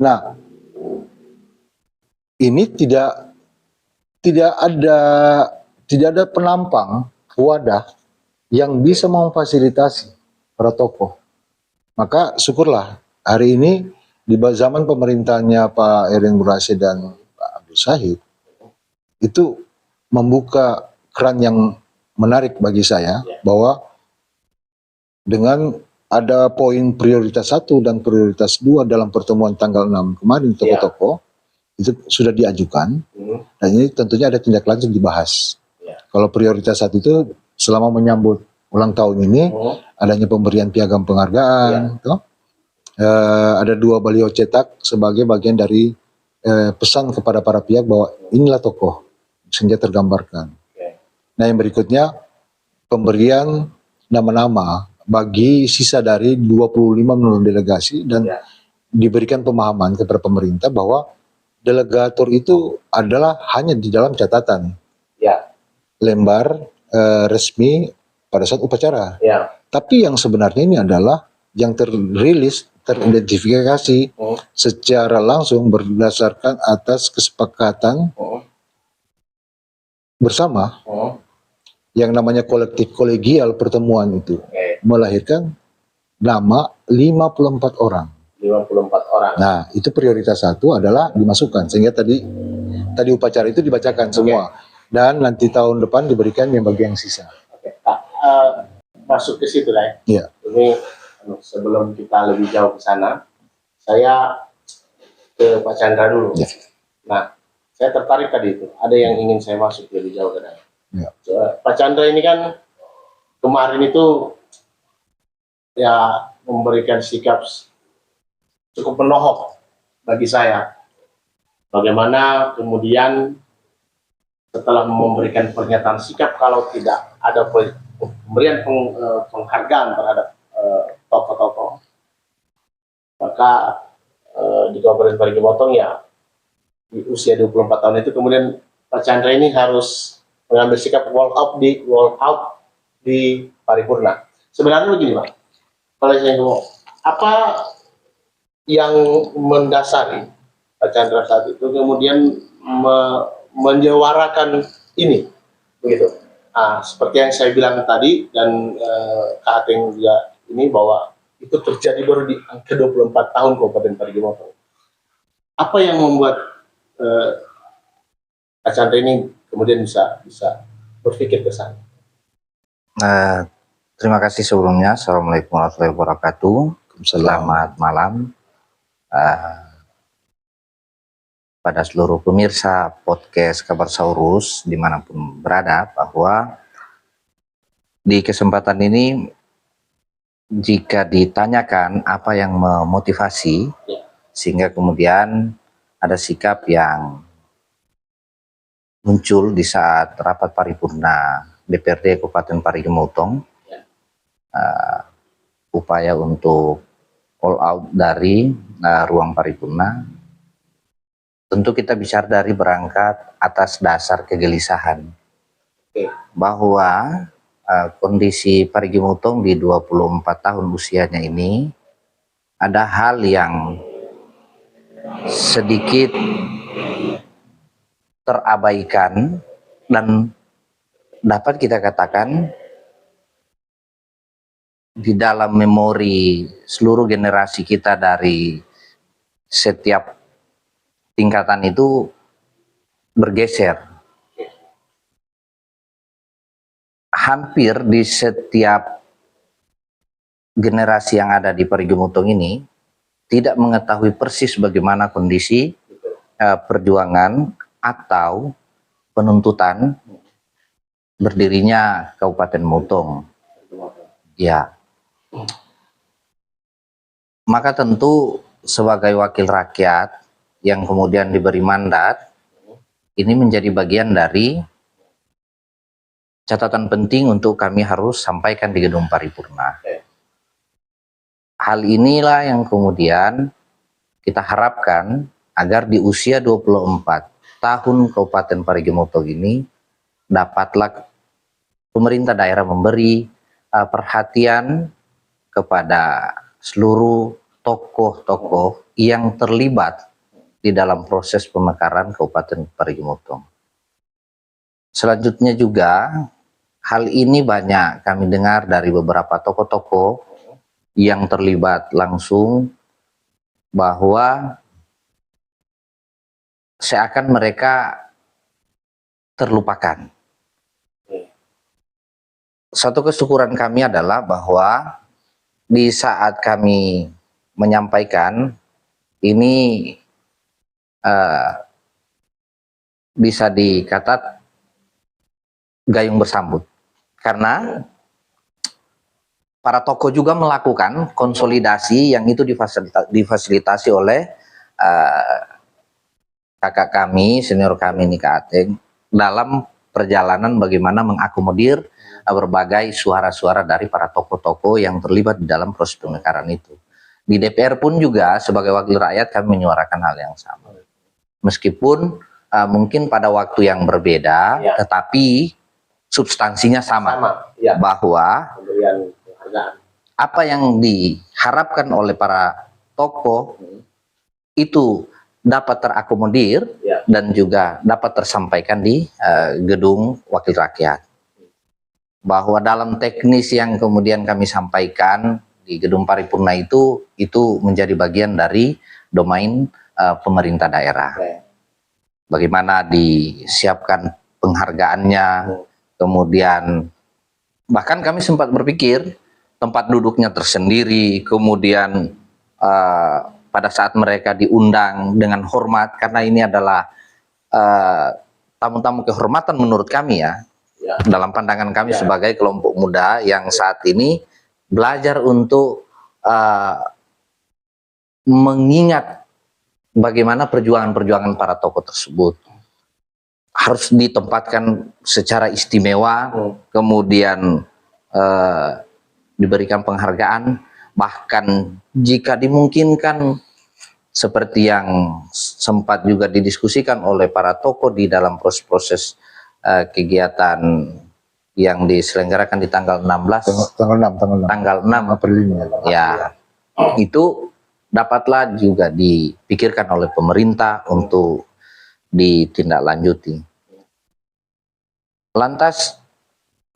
Nah, ini tidak ada penampang wadah yang bisa memfasilitasi para tokoh. Maka syukurlah hari ini di zaman pemerintahnya Pak Erin Burhasyid dan Pak Abdul Syahid itu membuka keran yang menarik bagi saya bahwa dengan ada poin prioritas 1 dan prioritas 2 dalam pertemuan tanggal 6 kemarin tokoh-tokoh itu sudah diajukan dan ini tentunya ada tindak lanjut dibahas. Kalau prioritas 1 itu selama menyambut ulang tahun ini adanya pemberian piagam penghargaan, ada 2 baliho cetak sebagai bagian dari pesan kepada para pihak bahwa inilah tokoh sehingga tergambarkan. Nah yang berikutnya pemberian nama-nama bagi sisa dari 25 menurut delegasi dan diberikan pemahaman kepada pemerintah bahwa delegator itu adalah hanya di dalam catatan lembar resmi pada saat upacara. Tapi yang sebenarnya ini adalah yang terrilis, teridentifikasi secara langsung berdasarkan atas kesepakatan bersama yang namanya kolektif kolegial pertemuan itu melahirkan nama 54 orang. 54 orang. Nah, itu prioritas 1 adalah dimasukkan sehingga tadi upacara itu dibacakan semua dan nanti tahun depan diberikan yang bagi yang sisa. Pak, masuk ke situ lah ya. Ini sebelum kita lebih jauh ke sana, saya ke Pak Chandra dulu. Nah, saya tertarik tadi itu. Ada yang ingin saya masuk lebih jauh ke dalam. Pak Chandra ini kan kemarin itu ya memberikan sikap cukup menohok bagi saya. Bagaimana kemudian setelah memberikan pernyataan sikap kalau tidak ada pemberian penghargaan terhadap tokoh-tokoh, maka di Kabupaten Parigi Motong ya di usia 24 tahun itu kemudian Pak Chandra ini harus mengambil sikap walk out di paripurna. Sebenarnya begini Pak, kalau saya ngomong apa yang mendasari Pak Chandra saat itu kemudian menyuarakan ini, begitu. Seperti yang saya bilang tadi dan Kak Ateng juga ini bahwa itu terjadi baru di angka 24 tahun Kabupaten Parigi Motong. Apa yang membuat Pak Chandra ini kemudian bisa berpikir ke sana? Terima kasih sebelumnya. Assalamualaikum warahmatullahi wabarakatuh. Selamat malam pada seluruh pemirsa podcast Kabar Saurus dimanapun berada, bahwa di kesempatan ini jika ditanyakan apa yang memotivasi sehingga kemudian ada sikap yang muncul di saat rapat paripurna DPRD Kabupaten Parigi Motong, upaya untuk all out dari ruang paripurna, tentu kita bicara dari berangkat atas dasar kegelisahan bahwa kondisi Parigi Motong di 24 tahun usianya ini ada hal yang sedikit terabaikan dan dapat kita katakan di dalam memori seluruh generasi kita dari setiap tingkatan itu bergeser. Hampir di setiap generasi yang ada di Parigi Motong ini tidak mengetahui persis bagaimana kondisi perjuangan atau penuntutan berdirinya Kabupaten Motong. Ya. Maka tentu sebagai wakil rakyat yang kemudian diberi mandat ini menjadi bagian dari catatan penting untuk kami harus sampaikan di gedung paripurna. Hal inilah yang kemudian kita harapkan agar di usia 24 tahun Kabupaten Parigi Motong ini dapatlah pemerintah daerah memberi perhatian kepada seluruh tokoh-tokoh yang terlibat di dalam proses pemekaran Kabupaten Parigi Motong. Selanjutnya juga hal ini banyak kami dengar dari beberapa tokoh-tokoh yang terlibat langsung bahwa seakan mereka terlupakan. Satu kesyukuran kami adalah bahwa di saat kami menyampaikan ini bisa dikata gayung bersambut, karena para tokoh juga melakukan konsolidasi yang itu difasilitasi oleh kakak kami, senior kami Nika Ateng, dalam perjalanan bagaimana mengakomodir berbagai suara-suara dari para tokoh-tokoh yang terlibat di dalam proses pemekaran itu. Di DPR pun juga sebagai wakil rakyat kami menyuarakan hal yang sama. Meskipun mungkin pada waktu yang berbeda, tetapi substansinya sama. Bahwa apa yang diharapkan oleh para tokoh itu dapat terakomodir dan juga dapat tersampaikan di gedung wakil rakyat. Bahwa dalam teknis yang kemudian kami sampaikan di gedung paripurna itu menjadi bagian dari domain pemerintah daerah. Bagaimana disiapkan penghargaannya, kemudian bahkan kami sempat berpikir tempat duduknya tersendiri, kemudian pada saat mereka diundang dengan hormat, karena ini adalah tamu-tamu kehormatan menurut kami ya, dalam pandangan kami sebagai kelompok muda yang saat ini belajar untuk mengingat bagaimana perjuangan-perjuangan para tokoh tersebut harus ditempatkan secara istimewa, kemudian diberikan penghargaan, bahkan jika dimungkinkan seperti yang sempat juga didiskusikan oleh para tokoh di dalam proses-proses kegiatan yang diselenggarakan di tanggal 16 tanggal 6 April ini ya, itu dapatlah juga dipikirkan oleh pemerintah untuk ditindaklanjuti. Lantas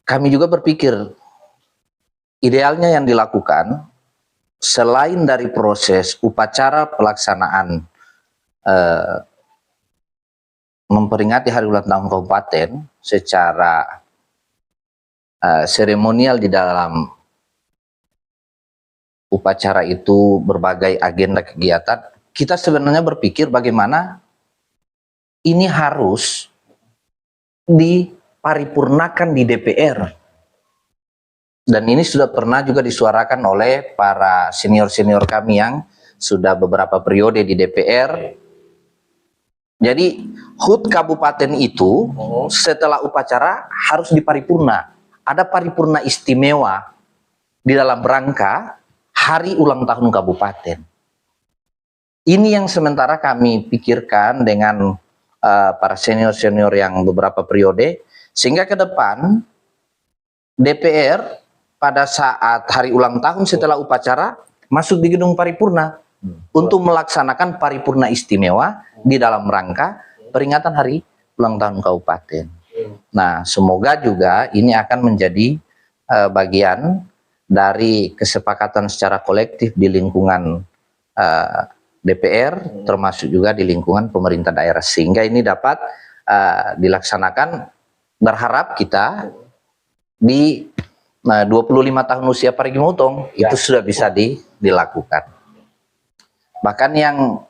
kami juga berpikir idealnya yang dilakukan selain dari proses upacara pelaksanaan memperingati hari ulang tahun kabupaten secara seremonial, di dalam upacara itu berbagai agenda kegiatan, kita sebenarnya berpikir bagaimana ini harus diparipurnakan di DPR. Dan ini sudah pernah juga disuarakan oleh para senior-senior kami yang sudah beberapa periode di DPR. Jadi HUT kabupaten itu setelah upacara harus diparipurna. Ada paripurna istimewa di dalam rangka hari ulang tahun kabupaten. Ini yang sementara kami pikirkan dengan para senior-senior yang beberapa periode, sehingga ke depan DPR pada saat hari ulang tahun setelah upacara masuk di gedung paripurna untuk melaksanakan paripurna istimewa di dalam rangka peringatan hari ulang tahun kabupaten. Nah, semoga juga ini akan menjadi bagian dari kesepakatan secara kolektif di lingkungan DPR, termasuk juga di lingkungan pemerintah daerah, sehingga ini dapat dilaksanakan. Berharap kita di 25 tahun usia Parigi Motong itu sudah bisa dilakukan. Bahkan yang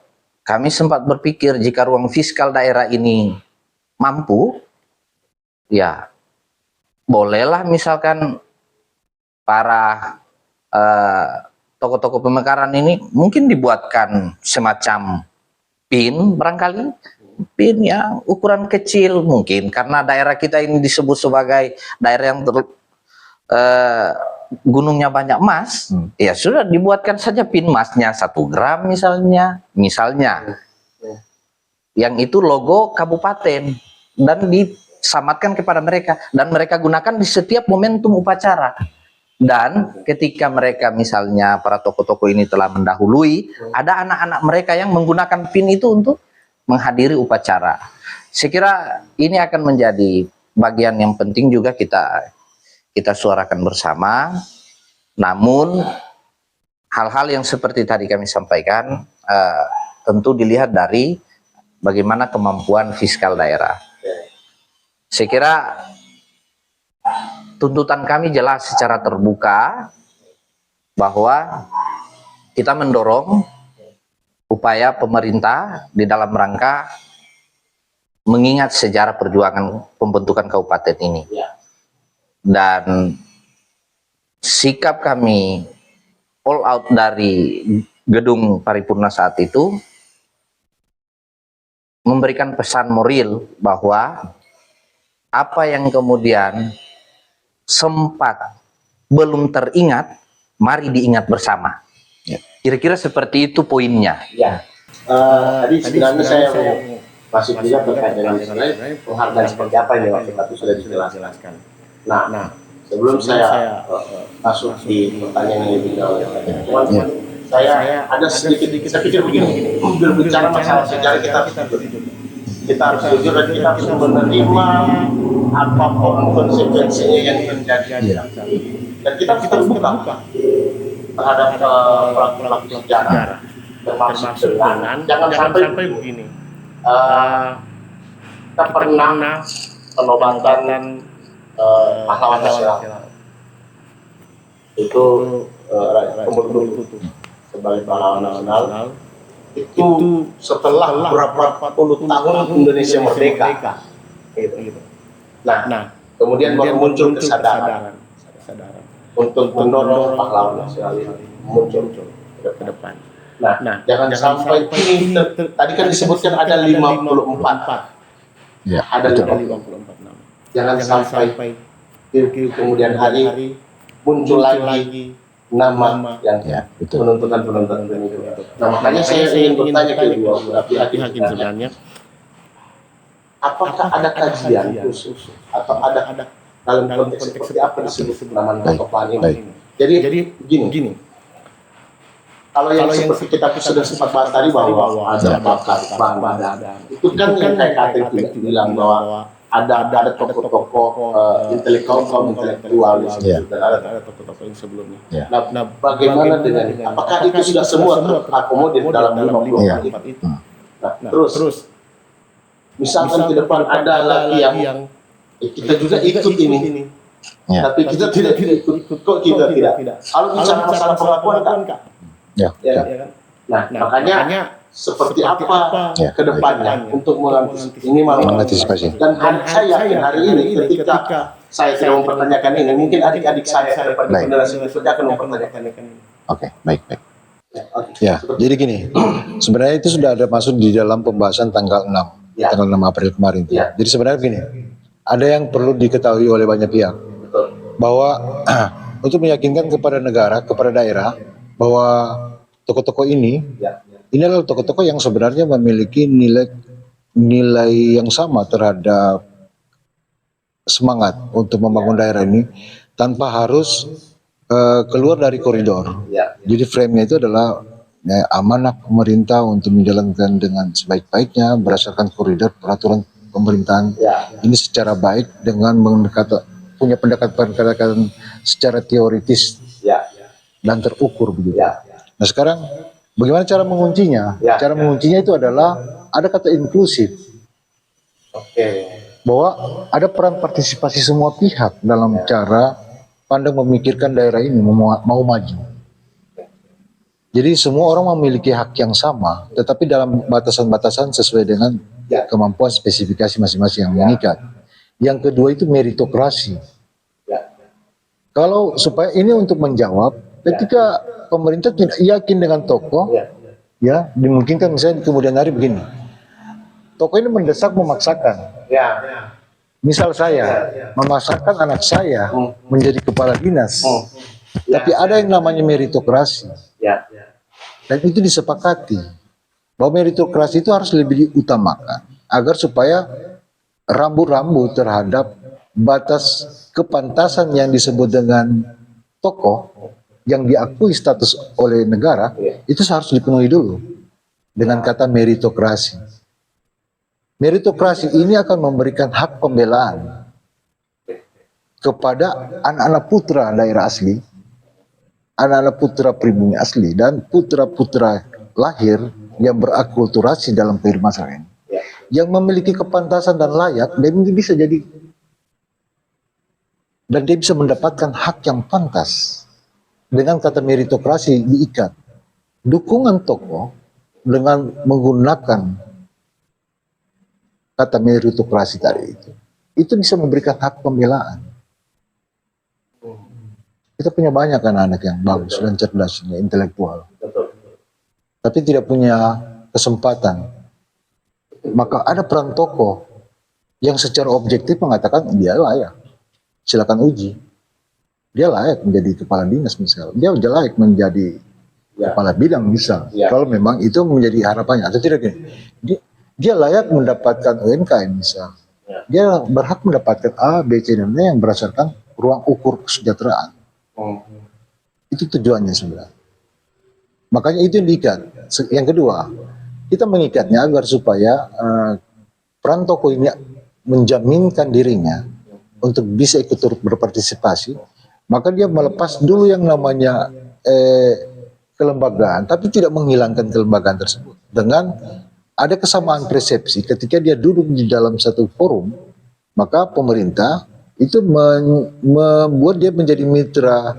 kami sempat berpikir, jika ruang fiskal daerah ini mampu, ya bolehlah misalkan para tokoh-tokoh pemekaran ini mungkin dibuatkan semacam PIN barangkali, PIN yang ukuran kecil mungkin karena daerah kita ini disebut sebagai daerah yang gunungnya banyak emas, ya sudah dibuatkan saja PIN emasnya 1 gram misalnya, yang itu logo kabupaten dan disamatkan kepada mereka dan mereka gunakan di setiap momentum upacara. Dan ketika mereka misalnya para tokoh-tokoh ini telah mendahului, ada anak-anak mereka yang menggunakan PIN itu untuk menghadiri upacara. Saya kira ini akan menjadi bagian yang penting juga kita suarakan bersama. Namun hal-hal yang seperti tadi kami sampaikan tentu dilihat dari bagaimana kemampuan fiskal daerah. Saya kira tuntutan kami jelas secara terbuka bahwa kita mendorong upaya pemerintah di dalam rangka mengingat sejarah perjuangan pembentukan kabupaten ini. Dan sikap kami all out dari gedung paripurna saat itu memberikan pesan moral bahwa apa yang kemudian sempat belum teringat, mari diingat bersama. Kira-kira seperti itu poinnya. Tadi sebenarnya saya mau masuk juga terkait dengan penghargaan seperti apa yang waktu itu sudah dijelaskan. Nah, sebelum saya masuk di pertanyaan yang lebih jauh, saya ada sedikit, saya pikir begini, berbicara masalah sejarah kita harus jujur dan kita harus menerima apapun konsekuensinya yang terjadi, dan kita harus terbuka terhadap pelaku sejarah, termasuk dengan jangan sampai begini. Kita pernah penobatan pahlawan nasional itu pembentuk sebagai pahlawan nasional itu setelah berapa puluh tahun Indonesia merdeka. Nah, kemudian baru muncul kesadaran untuk mendorong pahlawan nasional ini muncul ke depan. Nah, jangan sampai ini tadi kan disebutkan ada 54. Ya, ada 54 nama. Jangan sampai kemudian hari muncul lagi nama yang penuntutan itu. Nah, makanya saya ingin bertanya ke dua pihak sebenarnya, apakah ada kajian khusus atau ada dalam konteks seperti apa disebut nama tokoh ini? Jadi gini. Kalau yang seperti kita sudah sempat bahas tadi bahwa ada bakat, itu kan yang kayak Kateng tidak bilang bahwa ada tokoh-tokoh intelektual dan ada tokoh-tokoh yang sebelumnya. Nah, bagaimana dengan apakah itu sudah semua terakomodir dalam 54 itu? Nah, terus misalkan ke depan ada lagi yang kita juga ikut ini, tapi kita tidak ikut. Kok kita tidak? Kalau bicara masalah pengakuan kan? Nah, makanya seperti apa ke depannya untuk mengantisipasi. Dan saya yakin hari ini ketika saya tidak mempertanyakan ini, mungkin adik-adik saya pada generasi berikutnya akan mempertanyakan ini. Oke, baik. Ya, jadi gini, sebenarnya itu sudah ada masuk di dalam pembahasan tanggal 6 April kemarin. Jadi sebenarnya gini, ada yang perlu diketahui oleh banyak pihak, bahwa untuk meyakinkan kepada negara, kepada daerah, bahwa tokoh-tokoh ini adalah tokoh-tokoh yang sebenarnya memiliki nilai yang sama terhadap semangat untuk membangun daerah ini tanpa harus keluar dari koridor. Jadi frame-nya itu adalah amanah pemerintah untuk menjalankan dengan sebaik-baiknya berdasarkan koridor peraturan pemerintahan ini secara baik dengan punya pendekatan secara teoritis dan terukur begitu. Nah, sekarang bagaimana cara menguncinya? Cara menguncinya itu adalah ada kata inklusif. Bahwa ada peran partisipasi semua pihak dalam cara pandang memikirkan daerah ini mau maju. Jadi semua orang memiliki hak yang sama, tetapi dalam batasan-batasan sesuai dengan kemampuan spesifikasi masing-masing yang mengikat. Yang kedua itu meritokrasi. Kalau supaya ini untuk menjawab ketika pemerintah tidak yakin dengan tokoh, Ya, dimungkinkan misalnya di kemudian hari begini. Tokoh ini mendesak memaksakan. Ya. Misal saya memaksakan anak saya menjadi kepala dinas. Ya. Tapi ada yang namanya meritokrasi. Ya. Dan itu disepakati bahwa meritokrasi itu harus lebih diutamakan agar supaya rambu-rambu terhadap batas kepantasan yang disebut dengan tokoh yang diakui status oleh negara itu harus dipenuhi dulu dengan kata meritokrasi. Meritokrasi ini akan memberikan hak pembelaan kepada anak-anak putra daerah asli, anak-anak putra pribumi asli, dan putra-putra lahir yang berakulturasi dalam kehidupan masyarakat, yang memiliki kepantasan dan layak, dan bisa jadi, dan dia bisa mendapatkan hak yang pantas. Dengan kata meritokrasi diikat dukungan tokoh dengan menggunakan kata meritokrasi tadi itu bisa memberikan hak pembelaan. Kita punya banyak anak-anak yang bagus dan cerdas, intelektual, tapi tidak punya kesempatan. Maka ada peran tokoh yang secara objektif mengatakan dia layak, silakan uji. Dia layak menjadi kepala dinas misal, dia layak menjadi kepala bidang misal, kalau memang itu menjadi harapannya, atau tidak gini, dia layak mendapatkan UMKM misal, dia berhak mendapatkan A, B, C, dan D yang berdasarkan ruang ukur kesejahteraan. Itu tujuannya sebenarnya. Makanya itu yang diikat. Yang kedua, kita mengikatnya agar supaya peran tokoh ini menjaminkan dirinya untuk bisa ikut turut berpartisipasi. Maka dia melepas dulu yang namanya kelembagaan, tapi tidak menghilangkan kelembagaan tersebut. Dengan ada kesamaan persepsi ketika dia duduk di dalam satu forum, maka pemerintah itu membuat dia menjadi mitra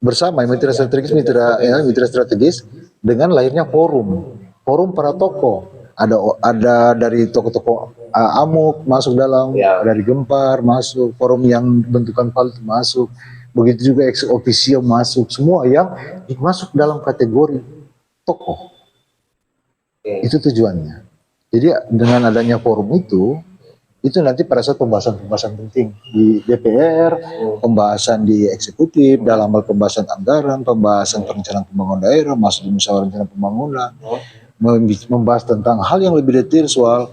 bersama, mitra strategis, mitra strategis dengan lahirnya forum para tokoh. Ada dari tokoh-tokoh Amuk masuk dalam, dari Gempar masuk, forum yang bentukan PAL itu masuk, begitu juga ex officio masuk, semua yang masuk dalam kategori tokoh. Itu tujuannya. Jadi dengan adanya forum itu nanti pada saat pembahasan penting di DPR, pembahasan di eksekutif, dalam hal pembahasan anggaran, pembahasan perencanaan pembangunan daerah, masuk di musyawarah rencana pembangunan, membahas tentang hal yang lebih detail soal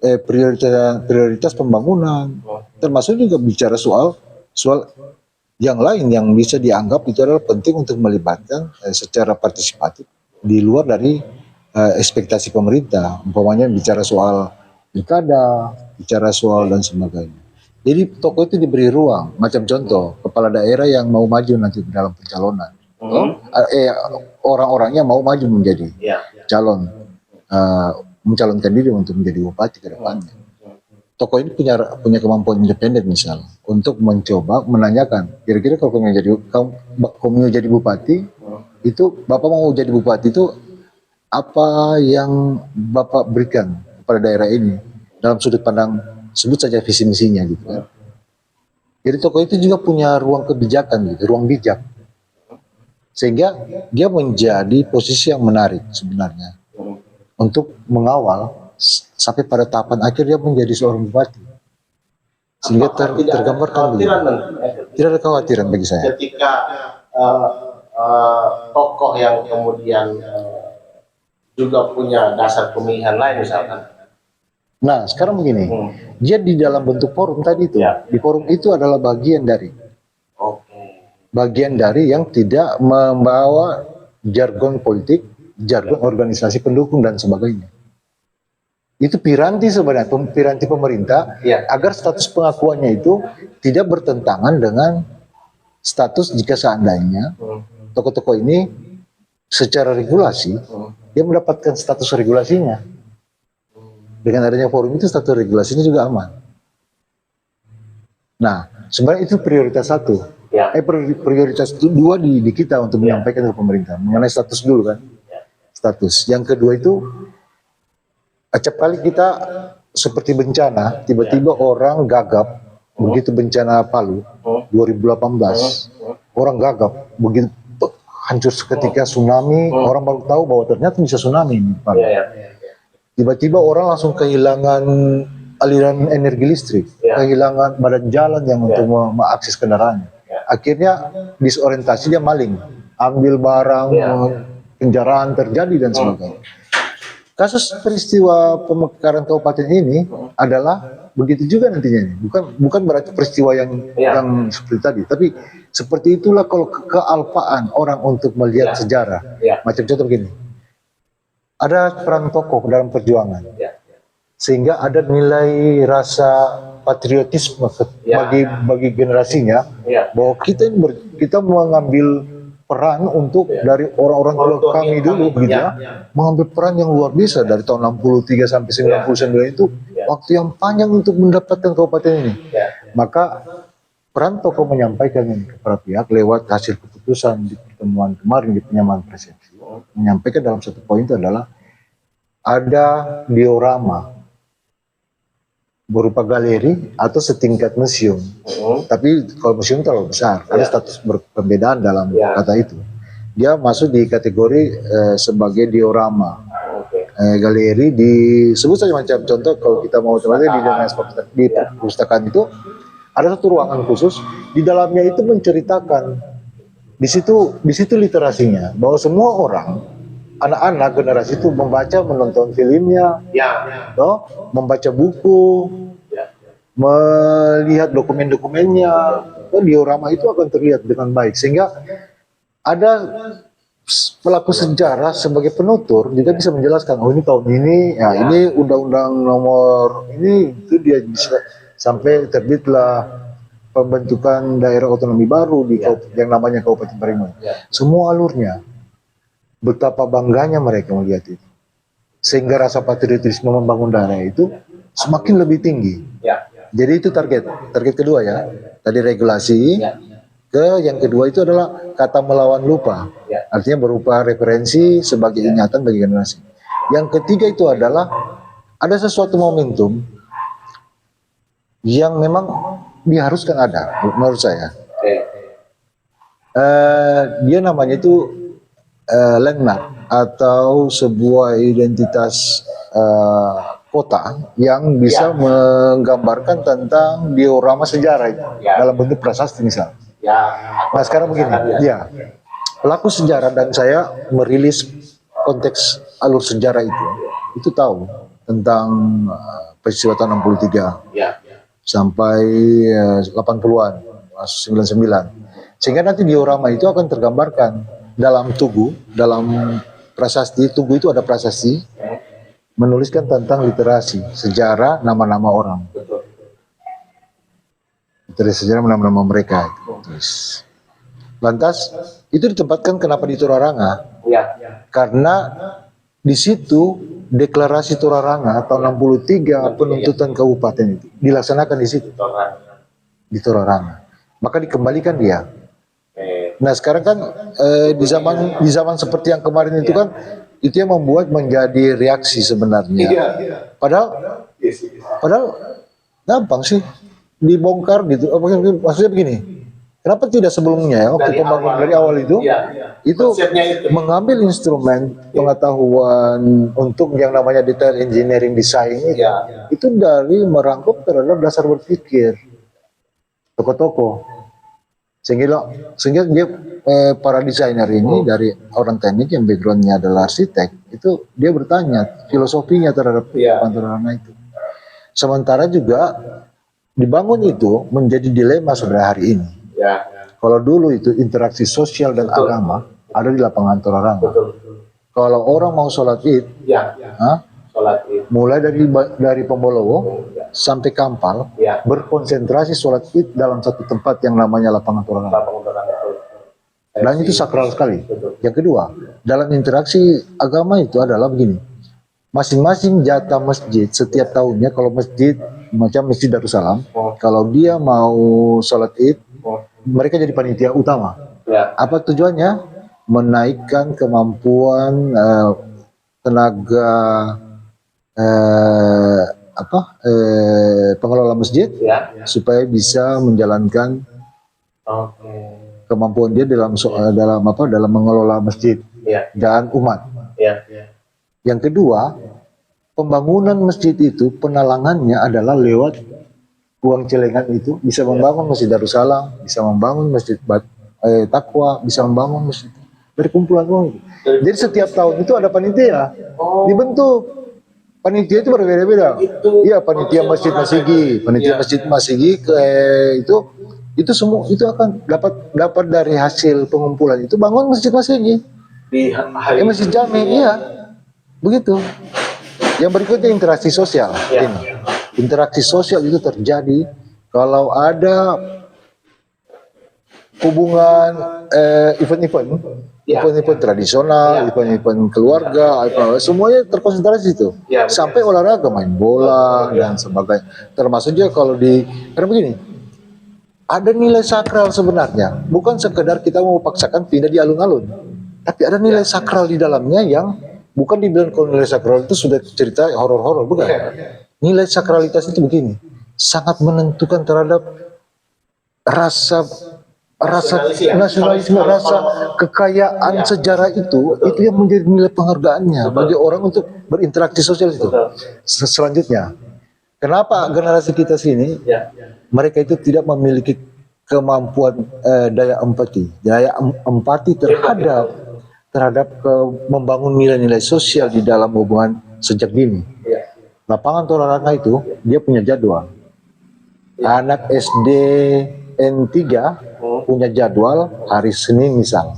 prioritas pembangunan, termasuk juga bicara soal yang lain yang bisa dianggap itu adalah penting untuk melibatkan secara partisipatif di luar dari ekspektasi pemerintah, umpamanya bicara soal pilkada, bicara soal dan sebagainya. Jadi tokoh itu diberi ruang, macam contoh kepala daerah yang mau maju nanti dalam pencalonan, orang-orangnya mau maju menjadi calon, mencalonkan diri untuk menjadi bupati ke depannya. Tokoh ini punya kemampuan independen misal untuk mencoba menanyakan, kira-kira kalau kamu jadi bupati, itu Bapak mau jadi bupati itu apa yang Bapak berikan kepada daerah ini dalam sudut pandang, sebut saja visi misinya gitu kan. Jadi tokoh itu juga punya ruang kebijakan gitu, ruang bijak, sehingga dia menjadi posisi yang menarik sebenarnya untuk mengawal sampai pada tahapan akhir dia menjadi seorang bupati, sehingga tergambarkan dulu. Tidak ada kekhawatiran bagi saya ketika tokoh yang kemudian juga punya dasar pemilihan lain misalkan. Nah sekarang begini, dia di dalam bentuk forum tadi itu, di forum itu adalah bagian dari yang tidak membawa jargon politik, jargon organisasi pendukung dan sebagainya. Itu piranti sebenarnya, piranti pemerintah agar status pengakuannya itu tidak bertentangan dengan status jika seandainya tokoh-tokoh ini secara regulasi dia mendapatkan status regulasinya. Dengan adanya forum itu status regulasinya juga aman. Nah, sebenarnya itu prioritas satu. Prioritas itu dua di kita untuk menyampaikan ke pemerintah mengenai status dulu kan. Status. Yang kedua itu acap kali kita seperti bencana, tiba-tiba orang gagap, begitu bencana Palu 2018, orang gagap, begitu hancur seketika tsunami, orang baru tahu bahwa ternyata bisa tsunami di Palu. Tiba-tiba orang langsung kehilangan aliran energi listrik, kehilangan badan jalan yang untuk mengakses kendaraannya. Akhirnya disorientasi, dia maling, ambil barang, penjaraan terjadi dan sebagainya. Kasus peristiwa pemekaran kabupaten ini adalah begitu juga nantinya. Bukan berarti peristiwa yang seperti tadi, tapi seperti itulah kalau kealpaan orang untuk melihat sejarah. Macam contoh begini, ada peran tokoh dalam perjuangan, sehingga ada nilai rasa patriotisme bagi generasinya, bahwa kita mengambil peran untuk dari orang-orang tua kami dulu begitu ya, mengambil peran yang luar biasa dari tahun 63 sampai 99 itu waktu yang panjang untuk mendapatkan kabupaten ini. Maka peran tokoh menyampaikan ini kepada pihak lewat hasil keputusan di pertemuan kemarin di penyamaan persepsi, menyampaikan dalam satu poin itu adalah ada diorama berupa galeri atau setingkat museum. Tapi kalau museum terlalu besar, ada status perbedaan dalam kata itu. Dia masuk di kategori sebagai diorama. Galeri disebut saja macam contoh, kalau kita mau coba di perpustakaan itu ada satu ruangan khusus, di dalamnya itu menceritakan, di situ literasinya, bahwa semua orang, anak-anak generasi itu membaca, menonton filmnya, membaca buku, melihat dokumen-dokumennya, diorama itu akan terlihat dengan baik, sehingga ada pelaku sejarah sebagai penutur juga bisa menjelaskan, oh ini tahun ini, ya ini undang-undang nomor ini, itu dia bisa sampai terbitlah pembentukan daerah otonomi baru di yang namanya Kabupaten Pariaman. Semua alurnya, betapa bangganya mereka melihat itu, sehingga rasa patriotisme membangun daerah itu semakin lebih tinggi. Jadi itu target kedua ya. Tadi regulasi, yang kedua itu adalah kata melawan lupa, artinya berupa referensi sebagai ingatan bagi generasi. Yang ketiga itu adalah ada sesuatu momentum yang memang diharuskan ada, menurut saya. Dia namanya itu landmark atau sebuah identitas kota yang bisa menggambarkan tentang diorama sejarah itu dalam bentuk prasasti misalnya. Nah sekarang begini, pelaku sejarah dan saya merilis konteks alur sejarah itu tahu tentang peristiwa tahun 63 sampai 80-an, 99. Sehingga nanti diorama itu akan tergambarkan dalam tugu, dalam prasasti. Tugu itu ada prasasti, menuliskan tentang literasi, sejarah, nama-nama orang. Literasi sejarah, nama-nama mereka. Terus. Lantas, itu ditempatkan kenapa di Toraranga? Karena di situ deklarasi Toraranga tahun 63 penuntutan kabupaten itu dilaksanakan di situ, di Toraranga. Maka dikembalikan dia. Nah sekarang kan di zaman seperti yang kemarin itu kan itu yang membuat menjadi reaksi sebenarnya. Padahal gampang sih dibongkar gitu. Maksudnya begini. Kenapa tidak sebelumnya waktu pembangunan dari awal itu mengambil instrumen pengetahuan untuk yang namanya detail engineering design itu dari merangkum terhadap dasar berpikir tokoh-tokoh, sehingga dia para desainer ini dari orang teknik yang backgroundnya adalah arsitek, itu dia bertanya filosofinya terhadap Toraranga itu. Sementara juga dibangun itu menjadi dilema sebenarnya hari ini. Kalau dulu itu interaksi sosial dan agama ada di lapangan Toraranga. Kalau orang mau sholat id, mulai dari Pembolowo sampai Kampal, berkonsentrasi sholat id dalam satu tempat yang namanya lapangan Toraranga. Dan itu sakral sekali. Yang kedua, dalam interaksi agama itu adalah begini. Masing-masing jatah masjid setiap tahunnya, kalau masjid macam Masjid Darussalam, kalau dia mau sholat id, mereka jadi panitia utama. Apa tujuannya? Menaikkan kemampuan tenaga pengelola masjid supaya bisa menjalankan kemampuan dia dalam mengelola masjid Iya. dan umat. Iya. Yang kedua, pembangunan masjid itu penalangannya adalah lewat uang celengan itu bisa membangun Masjid Darussalam, bisa membangun Masjid Taqwa, bisa membangun masjid dari kumpulan uang itu. Jadi setiap tahun itu ada panitia dibentuk. Panitia itu berbeda-beda. Iya, panitia Masjid Masigi, itu semua itu akan dapat dari hasil pengumpulan itu bangun Masjid Masigi. Di hari Masjid Jami, iya. Begitu. Yang berikutnya interaksi sosial. Ya. Ini. Interaksi sosial itu terjadi kalau ada hubungan event-event tradisional, event-event keluarga, semuanya terkonsentrasi di situ. Ya, Sampai olahraga, main bola dan sebagainya. Termasuk juga kalau karena begini, ada nilai sakral sebenarnya, bukan sekedar kita mau paksakan pindah di alun-alun, tapi ada nilai sakral di dalamnya yang bukan dibilang kalau nilai sakral itu sudah cerita horor-horor, bukan. Nilai sakralitas itu begini, sangat menentukan terhadap rasa nasionalisme, rasa kekayaan sejarah itu yang menjadi nilai penghargaannya bagi orang untuk berinteraksi sosial itu. Selanjutnya, kenapa generasi kita sini mereka itu tidak memiliki kemampuan daya empati terhadap membangun nilai-nilai sosial di dalam hubungan sejak dini. Lapangan Torarangan itu dia punya jadwal. Anak SD N3 punya jadwal hari Senin misal.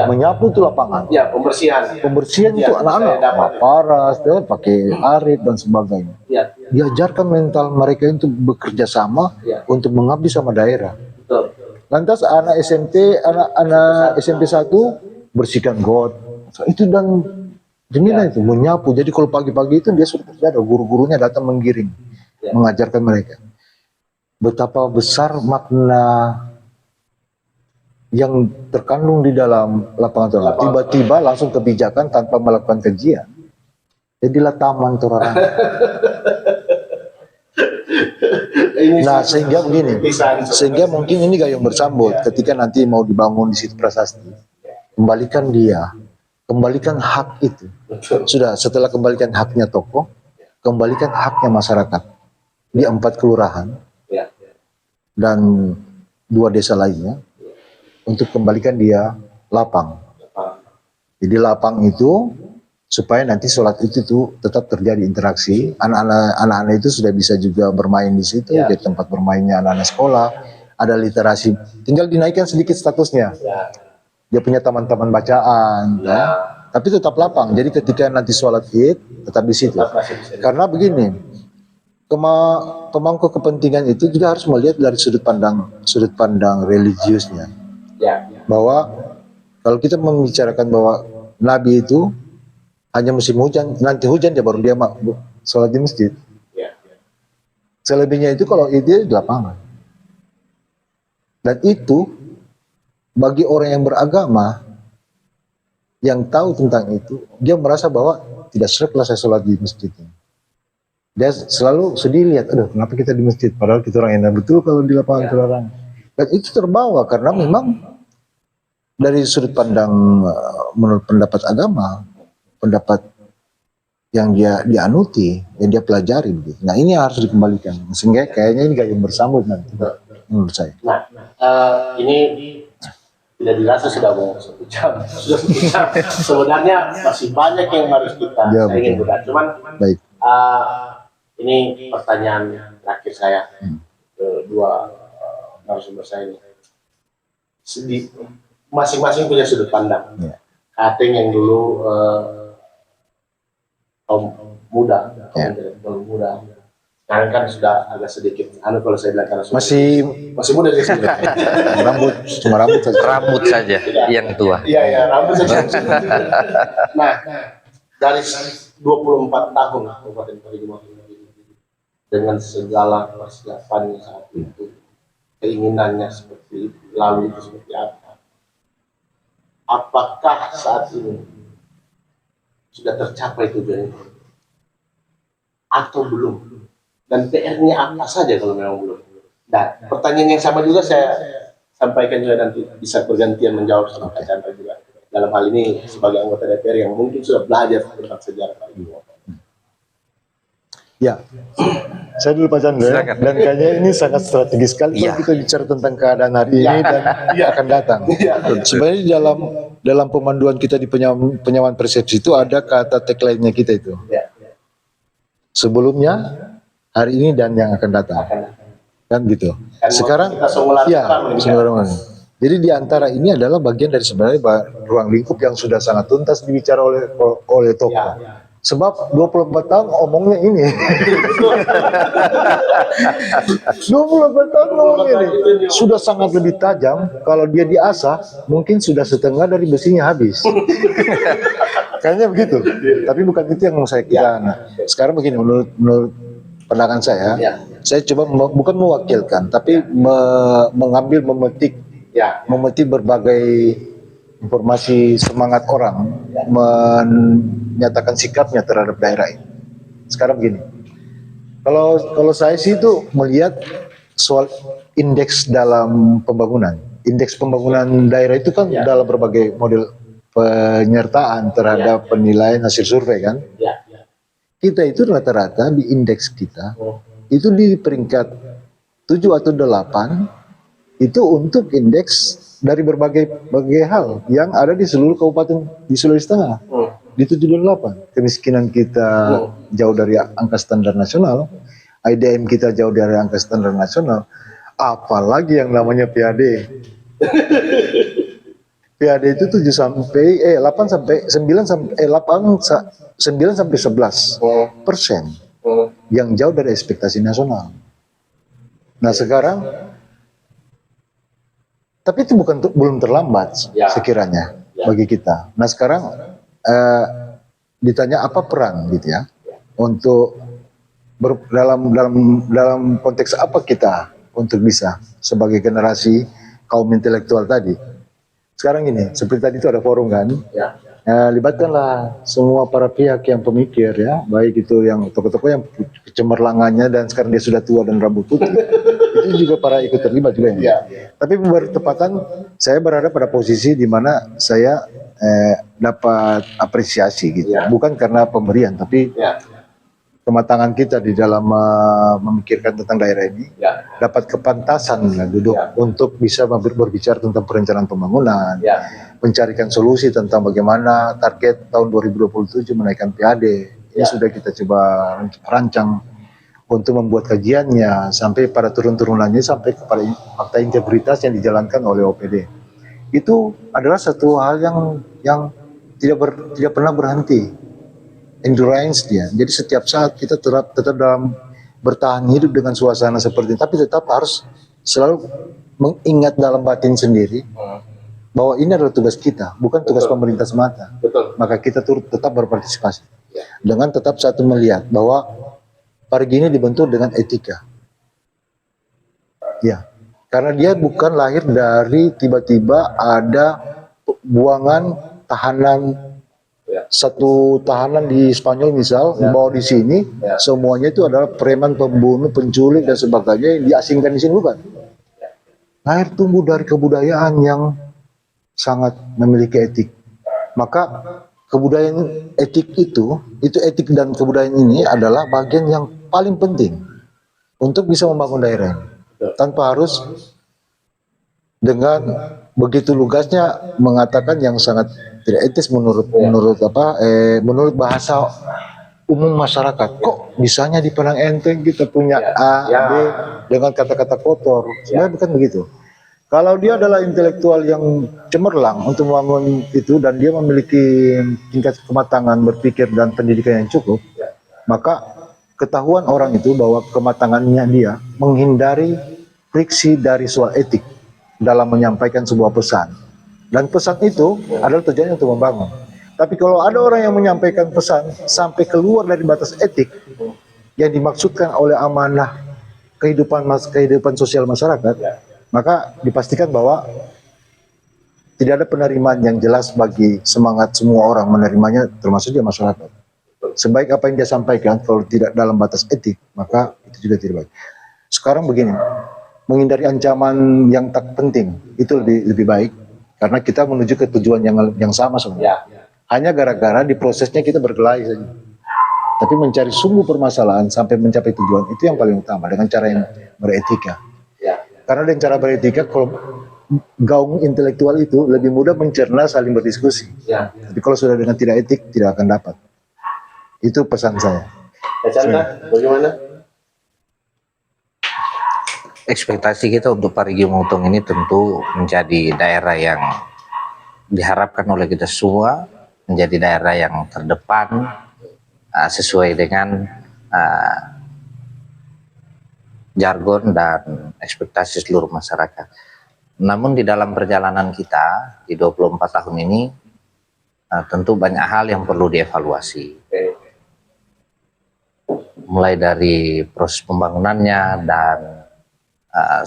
Menyapu itu lapangan. Ya, pembersihan. Pembersihan itu anak-anak paras, pakai arit dan sebagainya. Diajarkan mental mereka untuk bekerja sama untuk mengabdi sama daerah. Betul. Lantas anak SMP 1 bersihkan got. Itu dan jendela itu menyapu. Jadi kalau pagi-pagi itu dia sudah terjadi, guru-gurunya datang menggiring, mengajarkan mereka. Betapa besar makna yang terkandung di dalam lapangan Torarangan. Tiba-tiba langsung kebijakan tanpa melakukan kajian. Jadilah Taman Torarangan. Nah, sehingga begini, sehingga mungkin ini gayung bersambut ketika nanti mau dibangun di situ prasasti. Kembalikan hak itu. Sudah, setelah kembalikan haknya tokoh, kembalikan haknya masyarakat di 4 kelurahan dan 2 desa lainnya untuk kembalikan dia lapang. Jadi lapang itu supaya nanti sholat itu tuh tetap terjadi interaksi. Anak-anak itu sudah bisa juga bermain di situ, jadi tempat bermainnya anak-anak sekolah. Ada literasi, tinggal dinaikkan sedikit statusnya. Dia punya taman-taman bacaan, tapi tetap lapang. Jadi ketika nanti sholat Id tetap di situ. Karena begini, pemangku kepentingan itu juga harus melihat dari sudut pandang religiusnya. Bahwa kalau kita membicarakan bahwa Nabi itu hanya musim hujan, nanti hujan dia baru dia sholat di masjid. Selebihnya itu kalau itu di lapangan. Dan itu bagi orang yang beragama yang tahu tentang itu, dia merasa bahwa tidak seret lah saya sholat di masjid ini. Dia selalu sedih lihat, aduh kenapa kita di masjid, padahal kita orang enak betul kalau di lapangan Torarangan. Dan itu terbawa karena memang dari sudut pandang menurut pendapat agama, pendapat yang dia dianuti, yang dia pelajari begitu. Nah ini harus dikembalikan, sehingga kayaknya ini gayung bersambut nanti menurut saya. Nah, ini tidak dirasa sudah mau 1 jam, sudah 1 jam. Sebenarnya masih banyak yang harus kita ingin buka. Cuman ini pertanyaan terakhir saya kedua narasumber saya ini. Masing-masing punya sudut pandang. Kateng yang dulu kaum muda, kaum muda. Sekarang kan sudah agak sedikit, kalau saya bilang karena masih muda sih. Rambut saja yang tua. Iya, rambut saja. Nah, dari 24 tahun Kabupaten Parigimotong dengan segala persiapannya saat itu, keinginannya seperti lalu itu seperti apa? Apakah saat ini sudah tercapai tujuan itu atau belum? Dan PR-nya apa saja kalau memang belum? Dan pertanyaan yang sama juga saya sampaikan juga nanti bisa bergantian menjawab sama Kak Chandra juga. Dalam hal ini sebagai anggota DPR yang mungkin sudah belajar tentang sejarah Pak Ibu. Ya, saya dulu Pak Chandra, Silakan. dan kayaknya ini sangat strategis sekali Iya. kalau kita bicara tentang keadaan hari ini dan akan datang. Sebenarnya dalam pemanduan kita di penyamaan persepsi itu ada kata tagline-nya kita itu. Ya. Sebelumnya, hari ini dan yang akan datang. Kan gitu. Kan Sekarang, kita semula ya, sekarang ini, semula orang. Jadi di antara ini adalah bagian dari sebenarnya ruang lingkup yang sudah sangat tuntas dibicara oleh Toko. Ya. Sebab 24 tahun omongnya ini. 24 tahun ngomongnya ini. Sudah sangat lebih tajam. Kalau dia diasah, mungkin sudah setengah dari besinya habis. Kayaknya begitu. Tapi bukan itu yang mau saya kira. Nah, sekarang begini, menurut pandangan saya, saya coba bukan mewakilkan, tapi mengambil, memetik berbagai informasi semangat orang menyatakan sikapnya terhadap daerah ini. Sekarang begini, kalau saya sih itu melihat soal indeks dalam pembangunan. Indeks pembangunan daerah itu kan dalam berbagai model penyertaan terhadap penilaian hasil survei kan. Kita itu rata-rata di indeks kita itu di peringkat 7 atau 8 itu untuk indeks dari berbagai hal yang ada di seluruh kabupaten di Sulawesi Tengah. Di 7 dan 8. Kemiskinan kita jauh dari angka standar nasional, IDM kita jauh dari angka standar nasional, apalagi yang namanya PAD. PAD itu 8 sampai 9 sampai 11% yang jauh dari ekspektasi nasional. Nah sekarang, tapi itu belum terlambat sekiranya bagi kita. Nah sekarang ditanya apa peran gitu ya untuk dalam konteks apa kita untuk bisa sebagai generasi kaum intelektual tadi. Sekarang ini seperti tadi itu ada forum kan, libatkanlah semua para pihak yang pemikir ya, baik itu yang tokoh-tokoh yang kecemerlangannya dan sekarang dia sudah tua dan rambut putih. Itu juga para ikut terlibat juga ya. Tapi bertepatan saya berada pada posisi di mana saya dapat apresiasi gitu. Bukan karena pemberian tapi kematangan kita di dalam memikirkan tentang daerah ini dapat kepantasan duduk untuk bisa berbicara tentang perencanaan pembangunan, mencarikan solusi tentang bagaimana target tahun 2027 menaikkan PAD. Ini sudah kita coba rancang untuk membuat kajiannya sampai pada turun-turunannya sampai kepada fakta integritas yang dijalankan oleh OPD. Itu adalah satu hal yang tidak pernah berhenti. Endurance dia. Jadi setiap saat kita tetap dalam bertahan hidup dengan suasana seperti ini, tapi tetap harus selalu mengingat dalam batin sendiri bahwa ini adalah tugas kita, bukan tugas pemerintah semata. Maka kita tetap berpartisipasi dengan tetap satu melihat bahwa Parigi ini dibentuk dengan etika. Ya, karena dia bukan lahir dari tiba-tiba ada buangan tahanan. Satu tahanan di Spanyol misal dibawa di sini, semuanya itu adalah preman, pembunuh, penculik dan sebagainya yang diasingkan di sini, bukan. Lahir tumbuh dari kebudayaan yang sangat memiliki etik. Maka kebudayaan etik itu etik dan kebudayaan ini adalah bagian yang paling penting untuk bisa membangun daerah tanpa harus dengan begitu lugasnya mengatakan yang sangat tidak etis menurut bahasa umum masyarakat. Kok misalnya di Padang Enteng kita punya A, B dengan kata-kata kotor. Sebenarnya bukan begitu. Kalau dia adalah intelektual yang cemerlang untuk membangun itu dan dia memiliki tingkat kematangan berpikir dan pendidikan yang cukup, maka ketahuan orang itu bahwa kematangannya dia menghindari friksi dari soal etik dalam menyampaikan sebuah pesan. Dan pesan itu adalah tujuannya untuk membangun. Tapi kalau ada orang yang menyampaikan pesan sampai keluar dari batas etik yang dimaksudkan oleh amanah kehidupan sosial masyarakat, maka dipastikan bahwa tidak ada penerimaan yang jelas bagi semangat semua orang menerimanya, termasuk juga masyarakat. Sebaik apa yang dia sampaikan, kalau tidak dalam batas etik, maka itu juga tidak baik. Sekarang begini, menghindari ancaman yang tak penting itu lebih baik karena kita menuju ke tujuan yang sama sebenarnya. Hanya gara-gara di prosesnya kita berkelahi saja. Tapi mencari sumber permasalahan sampai mencapai tujuan itu yang paling utama dengan cara yang beretika. Karena dengan cara beretika, kalau gaung intelektual itu lebih mudah mencerna saling berdiskusi. Tapi kalau sudah dengan tidak etik, tidak akan dapat. Itu pesan saya. Chandra, bagaimana? Ekspektasi kita untuk Parigi Motong ini tentu menjadi daerah yang diharapkan oleh kita semua, menjadi daerah yang terdepan sesuai dengan jargon dan ekspektasi seluruh masyarakat. Namun di dalam perjalanan kita di 24 tahun ini tentu banyak hal yang perlu dievaluasi. Mulai dari proses pembangunannya dan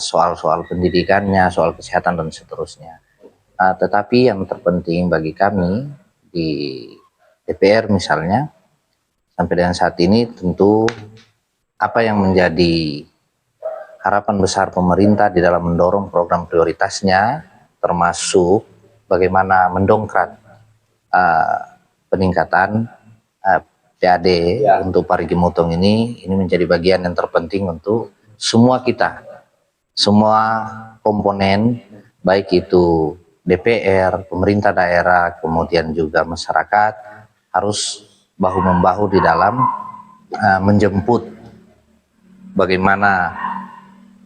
soal-soal pendidikannya, soal kesehatan dan seterusnya. Tetapi yang terpenting bagi kami di DPR misalnya, sampai dengan saat ini tentu apa yang menjadi harapan besar pemerintah di dalam mendorong program prioritasnya, termasuk bagaimana mendongkrak peningkatan PAD untuk Parigi Motong ini menjadi bagian yang terpenting untuk semua kita, semua komponen, baik itu DPR, pemerintah daerah, kemudian juga masyarakat, harus bahu-membahu di dalam menjemput bagaimana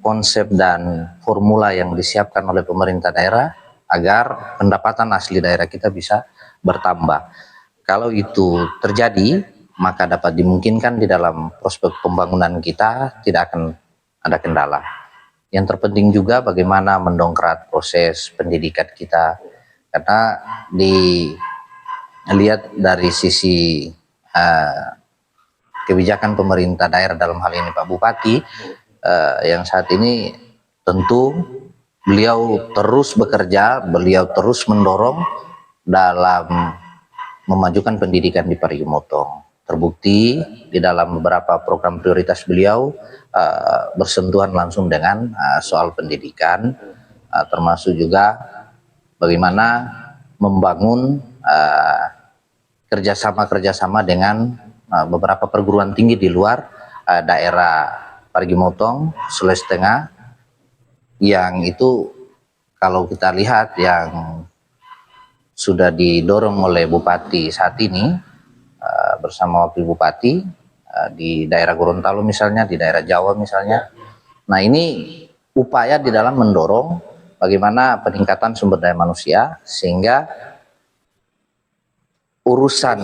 konsep dan formula yang disiapkan oleh pemerintah daerah agar pendapatan asli daerah kita bisa bertambah. Kalau itu terjadi, maka dapat dimungkinkan di dalam prospek pembangunan kita tidak akan ada kendala. Yang terpenting juga bagaimana mendongkrak proses pendidikan kita, karena dilihat dari sisi kebijakan pemerintah daerah dalam hal ini Pak Bupati, yang saat ini tentu beliau terus bekerja, beliau terus mendorong dalam memajukan pendidikan di Parigi Motong. Terbukti di dalam beberapa program prioritas beliau bersentuhan langsung dengan soal pendidikan, termasuk juga bagaimana membangun kerjasama dengan beberapa perguruan tinggi di luar daerah Parigi Motong, Sulawesi Tengah, yang itu kalau kita lihat yang sudah didorong oleh Bupati saat ini bersama Wakil Bupati di daerah Gorontalo misalnya, di daerah Jawa misalnya. Nah ini upaya di dalam mendorong bagaimana peningkatan sumber daya manusia sehingga urusan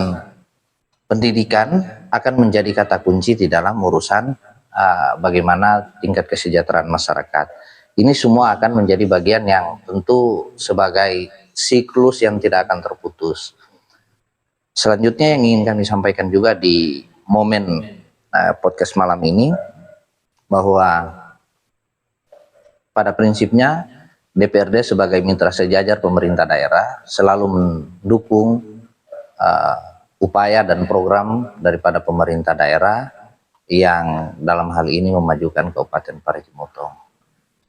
pendidikan akan menjadi kata kunci di dalam urusan bagaimana tingkat kesejahteraan masyarakat. Ini semua akan menjadi bagian yang tentu sebagai siklus yang tidak akan terputus. Selanjutnya yang ingin kami sampaikan juga di momen podcast malam ini, bahwa pada prinsipnya DPRD sebagai mitra sejajar pemerintah daerah selalu mendukung upaya dan program daripada pemerintah daerah yang dalam hal ini memajukan Kabupaten Parigi Motong.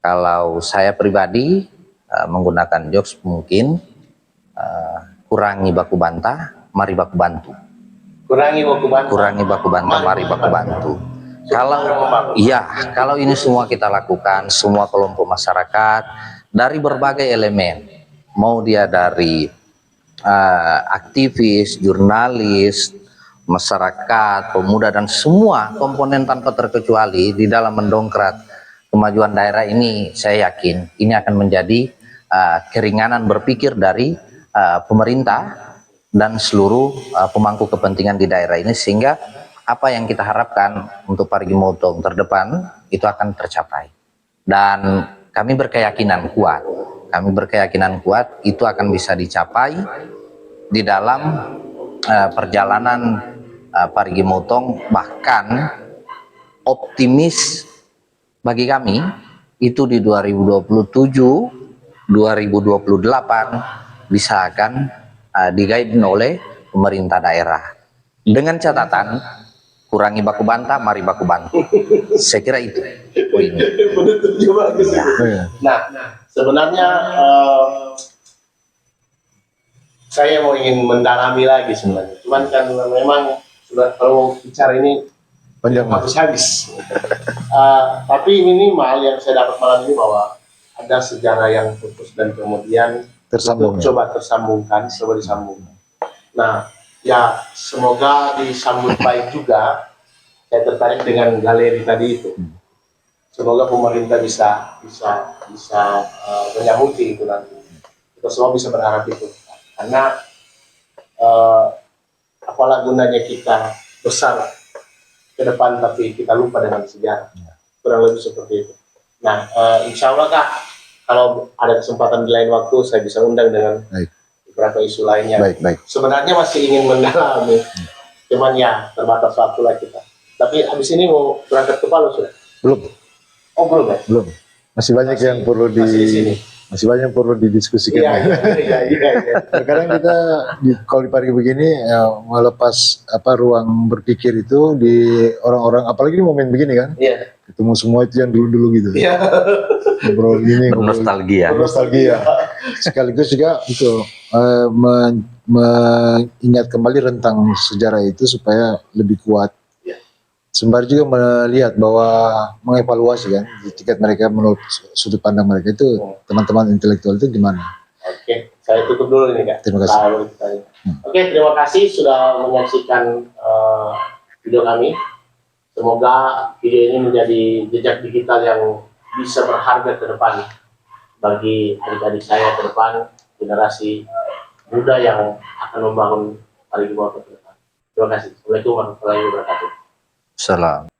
Kalau saya pribadi menggunakan jokes mungkin kurangi baku bantah, mari baku bantu. Kurangi baku bantah, mari baku bantu. Kalau ini semua kita lakukan, semua kelompok masyarakat dari berbagai elemen, mau dia dari aktivis, jurnalis, masyarakat, pemuda dan semua komponen tanpa terkecuali di dalam mendongkrak kemajuan daerah ini, saya yakin ini akan menjadi keringanan berpikir dari pemerintah dan seluruh pemangku kepentingan di daerah ini, sehingga apa yang kita harapkan untuk Parigi Motong terdepan itu akan tercapai. Dan kami berkeyakinan kuat itu akan bisa dicapai di dalam perjalanan Parigi Motong, bahkan optimis bagi kami itu di 2027, 2028 bisa akan diguide oleh pemerintah daerah. Dengan catatan kurangi baku bantah, mari baku bantah. Saya kira itu poinnya. Penutup juga bagus. Iya. Nah, sebenarnya saya mau ingin mendalami lagi sebenarnya. Cuman kan memang sudah kalau bicara ini Panjang Mas. habis. Tapi minimal yang saya dapat malam ini bahwa ada sejarah yang putus dan kemudian Tersambung. coba tersambungkan, coba disambungkan. Nah, ya semoga disambut baik juga. Saya tertarik dengan galeri tadi itu. Semoga pemerintah bisa menyambuti itu nanti. Kita semua bisa berharap itu. Karena apalah gunanya kita besar ke depan tapi kita lupa dengan sejarah. Kurang lebih seperti itu. Nah, insya Allah Kak, kalau ada kesempatan di lain waktu saya bisa undang dengan Baik. beberapa isu lainnya. Baik. Sebenarnya masih ingin mendalami, cuman ya terbatas waktu lah kita. Tapi abis ini mau berangkat ke Palu sudah? Belum. Oh belum ya? Belum. Masih banyak yang perlu masih di sini. masih banyak yang perlu didiskusikan. Iya. Kadang kita kalau di pagi begini melepas ruang berpikir itu di orang-orang, apalagi di momen begini kan, Iya. ketemu semua itu yang dulu-dulu gitu. Iya. Ngobrol gini, ngobrol Nostalgia. nostalgia. Sekaligus juga itu mengingat kembali rentang sejarah itu supaya lebih kuat. Sembari juga melihat bahwa mengevaluasi kan di tingkat mereka menurut sudut pandang mereka itu teman-teman intelektual itu gimana. Oke, saya tutup dulu ini Kak. Terima kasih. Lalu kita Oke, terima kasih sudah menyaksikan video kami. Semoga video ini menjadi jejak digital yang bisa berharga ke depan bagi adik-adik saya ke depan, generasi muda yang akan membangun Parigi Motto ke depan. Terima kasih. Assalamualaikum warahmatullahi wabarakatuh. Salam.